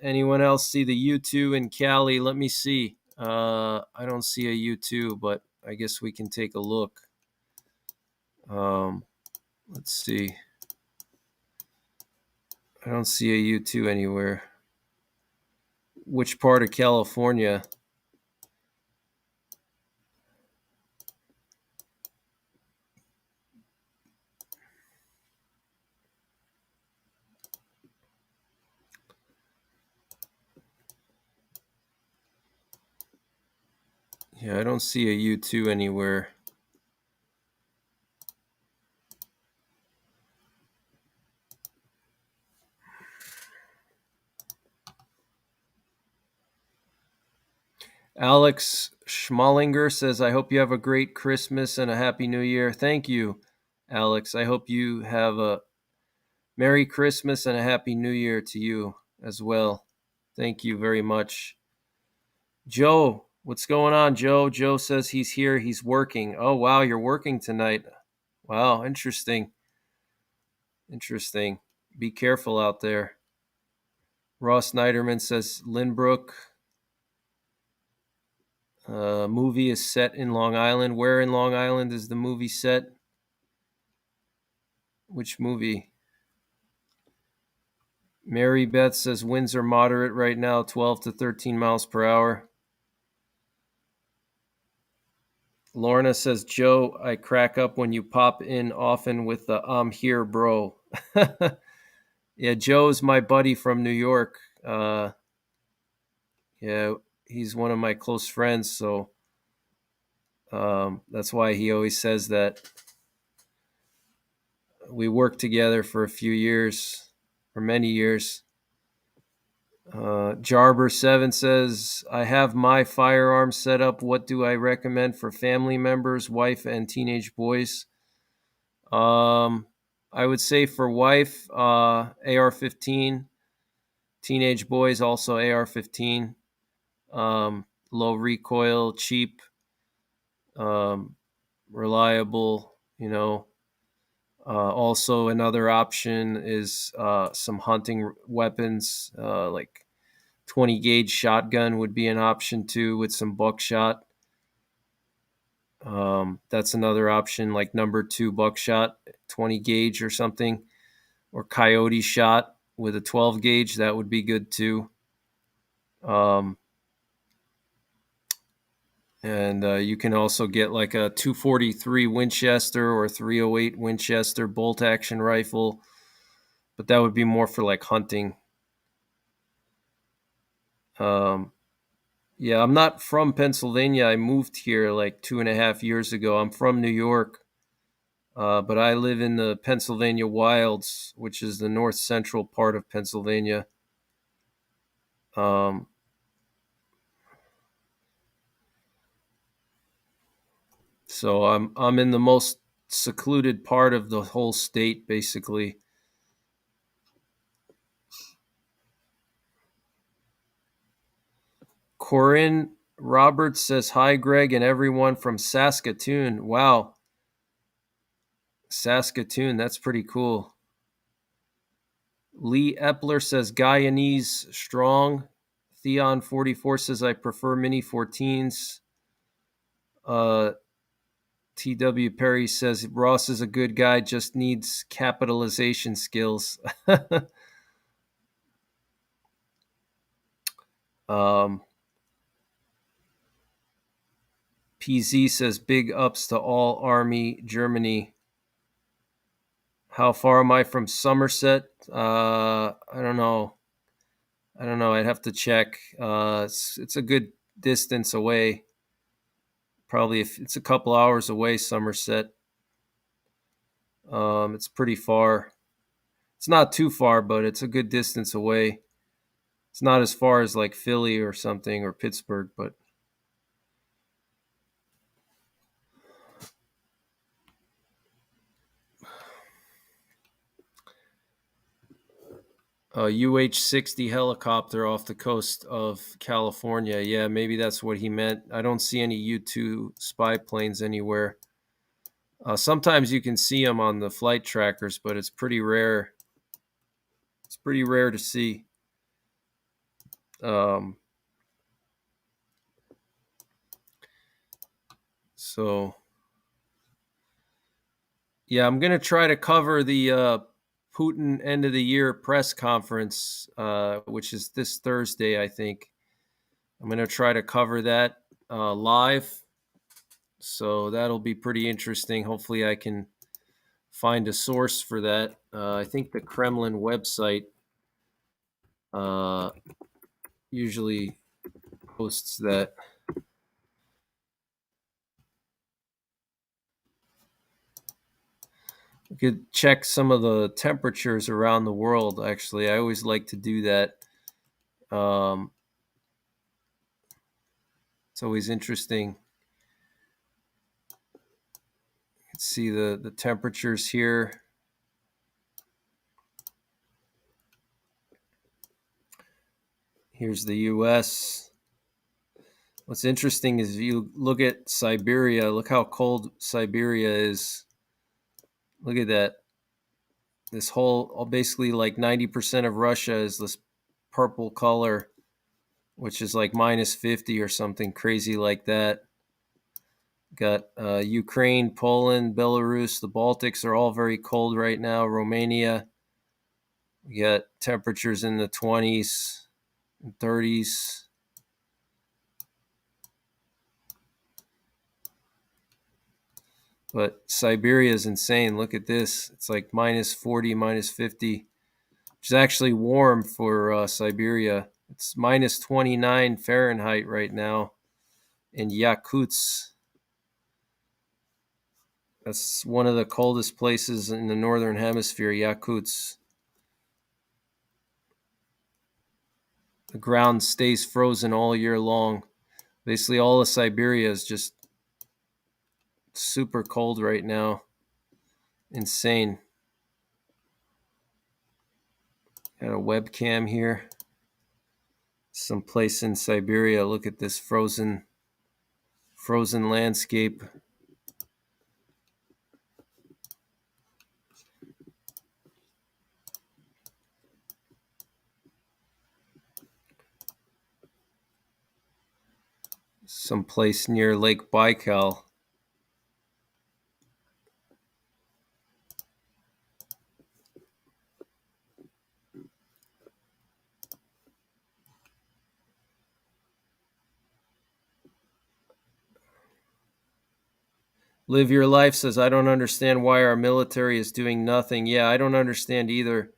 Anyone else see the U2 in Cali? Let me see. I don't see a U2, but I guess we can take a look. Let's see. I don't see a U2 anywhere. Which part of California? Yeah, I don't see a U2 anywhere. Alex Schmallinger says, I hope you have a great Christmas and a Happy New Year. Thank you, Alex. I hope you have a Merry Christmas and a Happy New Year to you as well. Thank you very much. Joe, what's going on, Joe? Joe says he's here. He's working. Oh, wow, you're working tonight. Wow, interesting. Interesting. Be careful out there. Ross Snyderman says Lynbrook. Movie is set in Long Island. Where in Long Island is the movie set? Which movie? Mary Beth says winds are moderate right now, 12 to 13 miles per hour. Lorna says, Joe, I crack up when you pop in often with the I'm here, bro. Yeah, Joe's my buddy from New York. Yeah, he's one of my close friends, so that's why he always says that. We worked together for a few years, or many years. Jarber7 says, I have my firearm set up. What do I recommend for family members, wife, and teenage boys? I would say for wife, AR-15. Teenage boys, also AR-15. Low recoil, cheap, reliable, Also, another option is some hunting weapons, like 20 gauge shotgun would be an option too, with some buckshot. That's another option, like number 2 buckshot, 20 gauge or something, or coyote shot with a 12 gauge. That would be good too. And you can also get like a 243 Winchester or 308 Winchester bolt action rifle, but that would be more for like hunting. Yeah, I'm not from Pennsylvania. I moved here like 2.5 years ago. I'm from New York, but I live in the Pennsylvania wilds, which is the north central part of Pennsylvania. So I'm in the most secluded part of the whole state, basically. Corinne Roberts says, hi, Greg, and everyone from Saskatoon. Wow. Saskatoon, that's pretty cool. Lee Epler says, Guyanese strong. Theon44 says, I prefer Mini 14s. T.W. Perry says, Ross is a good guy, just needs capitalization skills. PZ says, big ups to all Army Germany. How far am I from Somerset? I don't know. I'd have to check. It's a good distance away. Probably if it's a couple hours away, Somerset. It's pretty far. It's not too far, but it's a good distance away. It's not as far as like Philly or something, or Pittsburgh, but a UH-60 helicopter off the coast of California. Yeah, maybe that's what he meant. I don't see any U-2 spy planes anywhere. Sometimes you can see them on the flight trackers, but it's pretty rare. It's pretty rare to see. So, yeah, I'm going to try to cover the Putin end of the year press conference, which is this Thursday, I think. I'm going to try to cover that live. So that'll be pretty interesting. Hopefully I can find a source for that. I think the Kremlin website usually posts that. You could check some of the temperatures around the world, actually. I always like to do that. It's always interesting. You can see the temperatures here. Here's the U.S. What's interesting is if you look at Siberia, look how cold Siberia is. Look at that. This whole, basically like 90% of Russia is this purple color, which is like minus 50 or something crazy like that. Got Ukraine, Poland, Belarus, the Baltics are all very cold right now. Romania, we got temperatures in the 20s and 30s. But Siberia is insane. Look at this. It's like minus 40, minus 50. which is actually warm for Siberia. It's minus 29 Fahrenheit right now in Yakutsk. That's one of the coldest places in the northern hemisphere, Yakutsk. The ground stays frozen all year long. Basically, all of Siberia is just super cold right now. Insane. Got a webcam here. Someplace in Siberia. Look at this frozen landscape. Someplace near Lake Baikal. Live Your Life says, I don't understand why our military is doing nothing. Yeah, I don't understand either.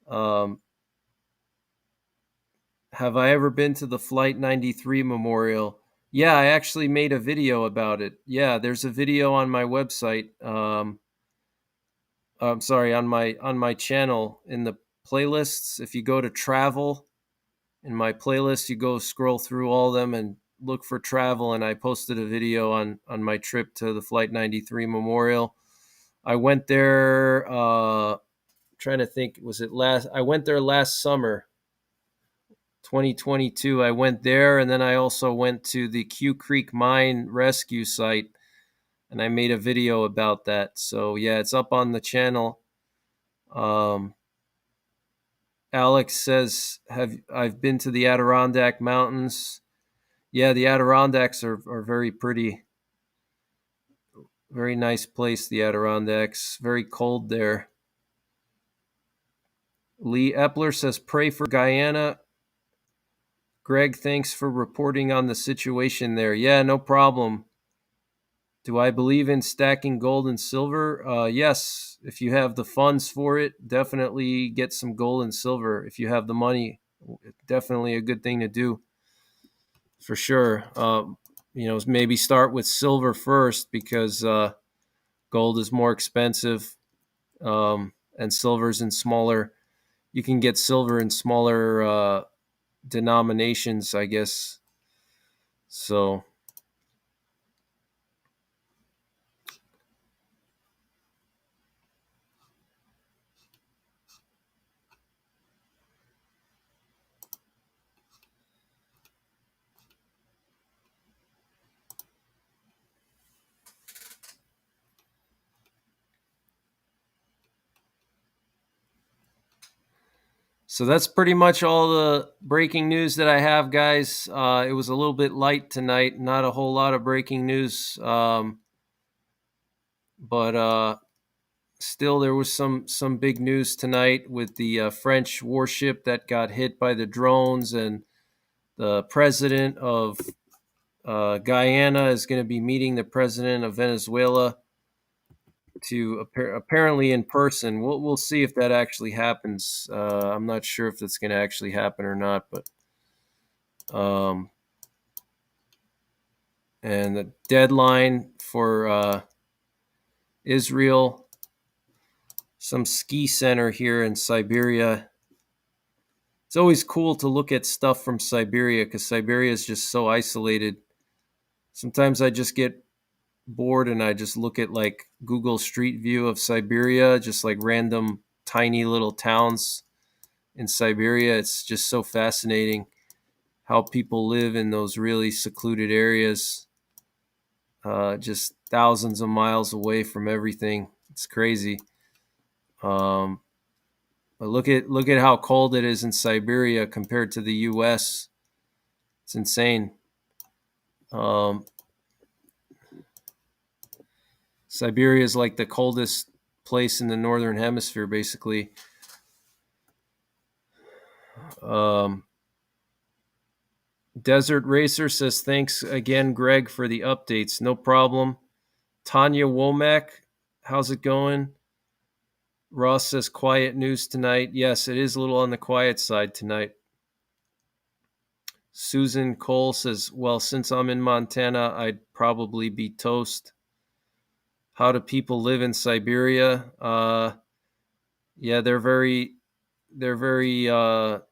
Have I ever been to the Flight 93 Memorial? Yeah, I actually made a video about it. Yeah, there's a video on my website. I'm sorry, on my channel in the playlists. If you go to travel in my playlist, you go scroll through all of them and look for travel, and I posted a video on my trip to the Flight 93 Memorial. I went there trying to think, I went there last summer, 2022. I went there, and then I also went to the Q Creek Mine rescue site, and I made a video about that. So yeah, it's up on the channel. Alex says, I've been to the Adirondack Mountains. Yeah, the Adirondacks are very pretty. Very nice place, the Adirondacks. Very cold there. Lee Epler says, pray for Guyana. Greg, thanks for reporting on the situation there. Yeah, no problem. Do I believe in stacking gold and silver? Yes. If you have the funds for it, definitely get some gold and silver. If you have the money, definitely a good thing to do. For sure. Maybe start with silver first, because gold is more expensive, and silver's in smaller. You can get silver in smaller denominations, I guess. So that's pretty much all the breaking news that I have, guys. It was a little bit light tonight, not a whole lot of breaking news, but still there was some big news tonight with the French warship that got hit by the drones, and the president of Guyana is going to be meeting the president of Venezuela to apparently in person. We'll see if that actually happens. I'm not sure if that's going to actually happen or not, but and the deadline for Israel, some ski center here in Siberia. It's always cool to look at stuff from Siberia, because Siberia is just so isolated. Sometimes I just get bored and I just look at like Google Street View of Siberia, just like random tiny little towns in Siberia. It's just so fascinating how people live in those really secluded areas, just thousands of miles away from everything. It's crazy. But look at how cold it is in Siberia compared to the U.S. It's insane. Siberia is like the coldest place in the northern hemisphere, basically. Desert Racer says, thanks again, Greg, for the updates. No problem. Tanya Womack, how's it going? Ross says quiet news tonight. Yes, it is a little on the quiet side tonight. Susan Cole says, well, since I'm in Montana, I'd probably be toast. How do people live in Siberia? Yeah, they're very resilient.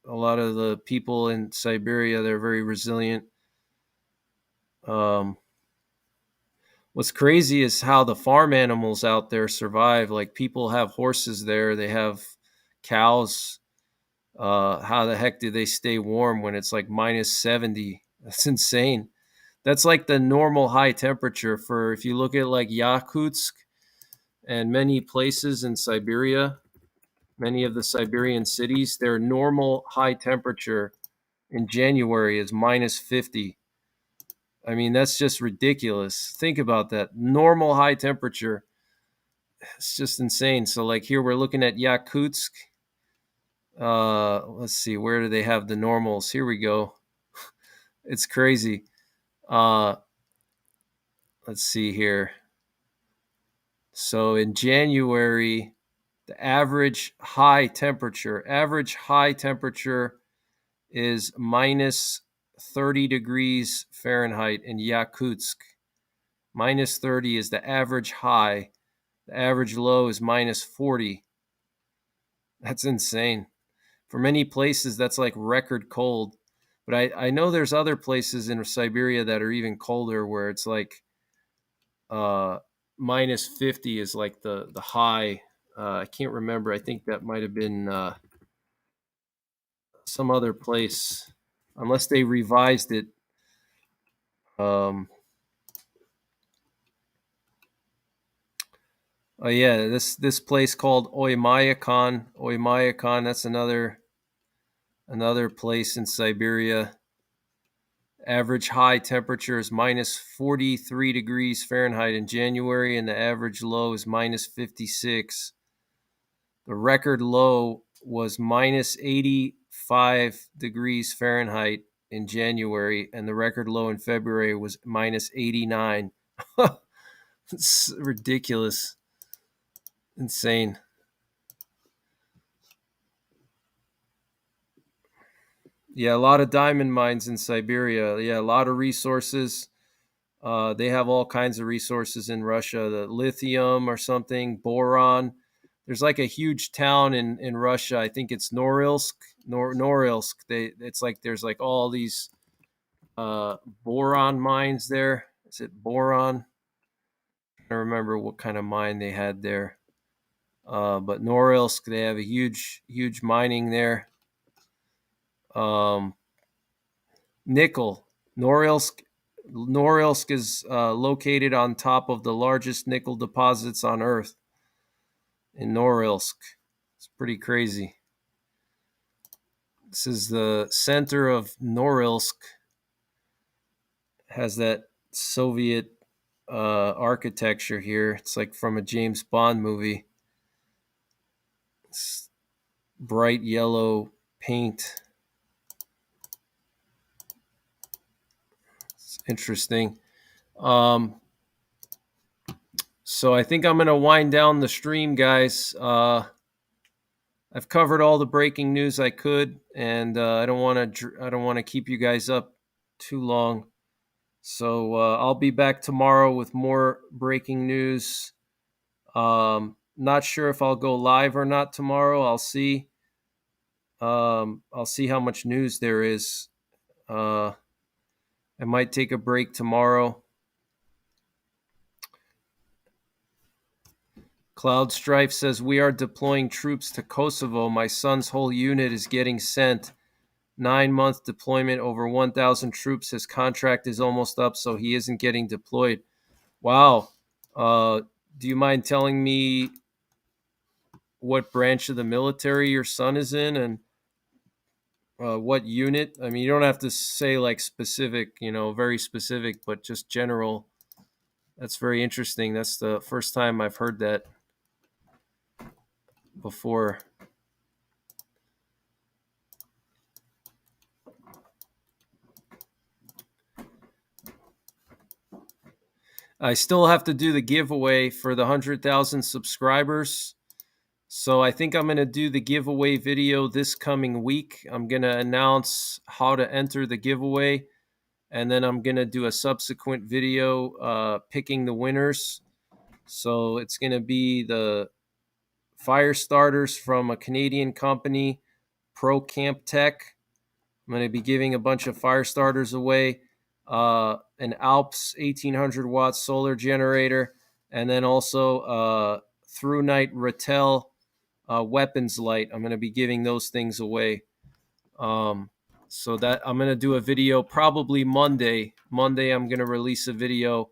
A lot of the people in Siberia, they're very resilient. What's crazy is how the farm animals out there survive. Like, people have horses there, they have cows. How the heck do they stay warm when it's like minus 70? That's insane. That's like the normal high temperature for, if you look at like Yakutsk and many places in Siberia, many of the Siberian cities, their normal high temperature in January is minus 50. I mean, that's just ridiculous. Think about that. Normal high temperature. It's just insane. So like here we're looking at Yakutsk. Let's see, where do they have the normals? Here we go. It's crazy. Let's see here. So in January, the average high temperature is minus 30 degrees Fahrenheit in Yakutsk. Minus 30 is the average high. The average low is minus 40. That's insane. For many places, that's like record cold. But I know there's other places in Siberia that are even colder, where it's like minus 50 is like the high. I can't remember. I think that might have been some other place, unless they revised it. Oh yeah, this place called Oymyakon. That's another place in Siberia. Average high temperature is minus 43 degrees Fahrenheit in January, and the average low is minus 56. The record low was minus 85 degrees Fahrenheit in January, and the record low in February was minus 89. It's ridiculous. Insane. Yeah, a lot of diamond mines in Siberia. Yeah, a lot of resources. They have all kinds of resources in Russia, the lithium or something, boron. There's like a huge town in Russia. I think it's Norilsk. Norilsk. It's like there's like all these boron mines there. Is it boron? I don't remember what kind of mine they had there. But Norilsk, they have a huge mining there. Nickel. Norilsk is located on top of the largest nickel deposits on Earth in Norilsk. It's pretty crazy. This is the center of Norilsk. Has that Soviet architecture here. It's like from a James Bond movie. It's bright yellow paint. It's interesting. So I think I'm going to wind down the stream, guys. I've covered all the breaking news I could, and I don't want to keep you guys up too long. So I'll be back tomorrow with more breaking news. Not sure if I'll go live or not tomorrow. I'll see. I'll see how much news there is. I might take a break tomorrow. Cloud Strife says, we are deploying troops to Kosovo. My son's whole unit is getting sent. 9-month deployment, over 1,000 troops. His contract is almost up, so he isn't getting deployed. Wow. Do you mind telling me what branch of the military your son is in and what unit? I mean, you don't have to say like specific, very specific, but just general. That's very interesting. That's the first time I've heard that before. I still have to do the giveaway for the 100,000 subscribers. So I think I'm going to do the giveaway video this coming week. I'm going to announce how to enter the giveaway, and then I'm going to do a subsequent video picking the winners. So it's going to be the fire starters from a Canadian company, Pro Camp Tech. I'm going to be giving a bunch of fire starters away, an Alps 1800 watt solar generator, and then also Through Night Rattel weapons light. I'm going to be giving those things away. So that I'm going to do a video probably Monday. Monday, I'm going to release a video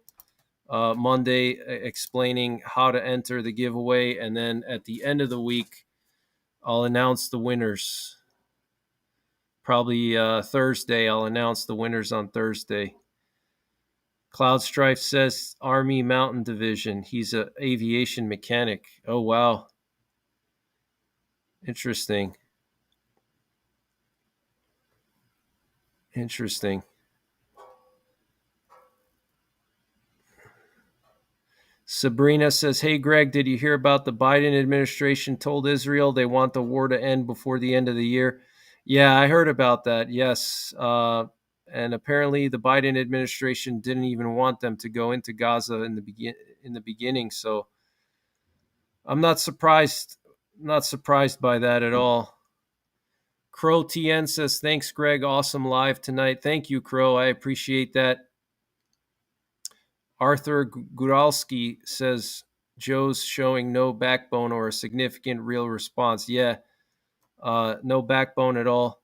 Monday explaining how to enter the giveaway. And then at the end of the week, I'll announce the winners. Probably Thursday, I'll announce the winners on Thursday. Cloud Strife says Army Mountain Division. He's an aviation mechanic. Oh, wow. Interesting. Sabrina says, hey, Greg, did you hear about the Biden administration told Israel they want the war to end before the end of the year? Yeah, I heard about that. Yes. And apparently the Biden administration didn't even want them to go into Gaza in the beginning. So I'm not surprised by that at all. Crow TN says, thanks, Greg. Awesome live tonight. Thank you, Crow. I appreciate that. Arthur Guralski says, Joe's showing no backbone or a significant real response. Yeah, no backbone at all.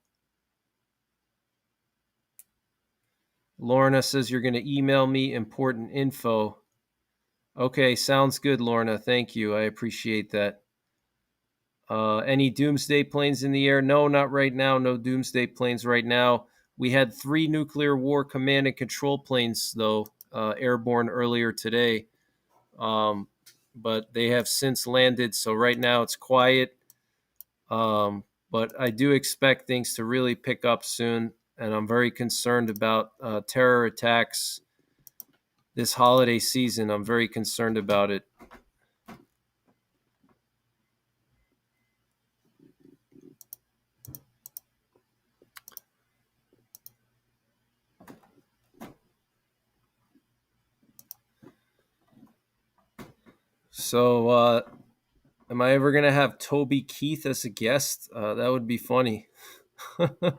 Lorna says, you're going to email me important info. Okay, sounds good, Lorna. Thank you. I appreciate that. Any doomsday planes in the air? No, not right now. No doomsday planes right now. We had 3 nuclear war command and control planes, though, airborne earlier today. But they have since landed, so right now it's quiet. But I do expect things to really pick up soon, and I'm very concerned about terror attacks this holiday season. I'm very concerned about it. So, am I ever going to have Toby Keith as a guest? That would be funny. That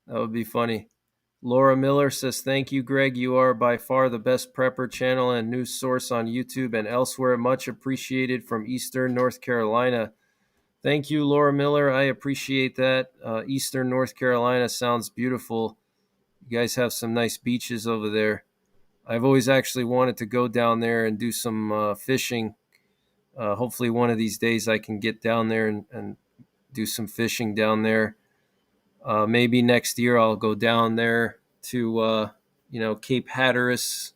would be funny. Laura Miller says, thank you, Greg. You are by far the best prepper channel and news source on YouTube and elsewhere. Much appreciated from Eastern North Carolina. Thank you, Laura Miller. I appreciate that. Eastern North Carolina sounds beautiful. You guys have some nice beaches over there. I've always actually wanted to go down there and do some fishing. Hopefully one of these days I can get down there and do some fishing down there. Maybe next year I'll go down there to, Cape Hatteras,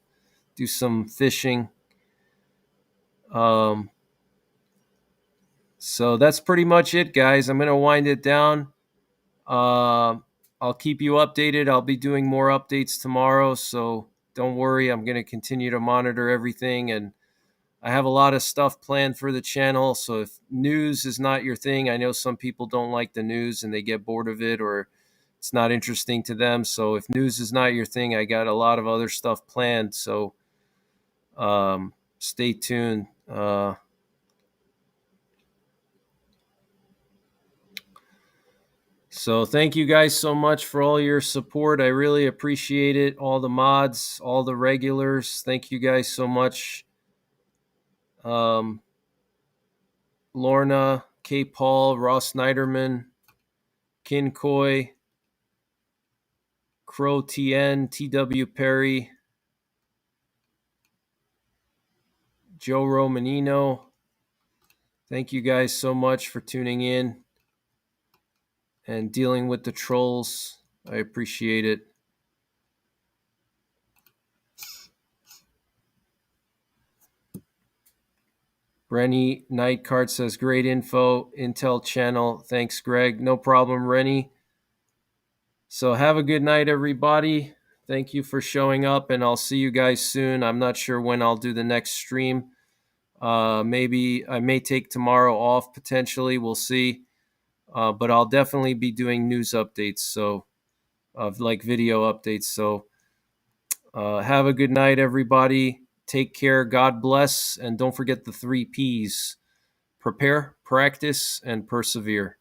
do some fishing. So that's pretty much it, guys. I'm going to wind it down. I'll keep you updated. I'll be doing more updates tomorrow, so don't worry. I'm going to continue to monitor everything, and I have a lot of stuff planned for the channel. So if news is not your thing, I know some people don't like the news and they get bored of it or it's not interesting to them. So if news is not your thing, I got a lot of other stuff planned. So stay tuned. So thank you guys so much for all your support. I really appreciate it. All the mods, all the regulars. Thank you guys so much. Lorna, K. Paul, Ross Snyderman, Kincoy, Crow TN, TW Perry, Joe Romanino. Thank you guys so much for tuning in and dealing with the trolls. I appreciate it. Rennie Nightcart says, great info, Intel channel. Thanks, Greg. No problem, Rennie. So have a good night, everybody. Thank you for showing up, and I'll see you guys soon. I'm not sure when I'll do the next stream. Maybe I may take tomorrow off potentially. We'll see. But I'll definitely be doing news updates, so like video updates. So have a good night, everybody. Take care. God bless. And don't forget the 3 Ps: prepare, practice, and persevere.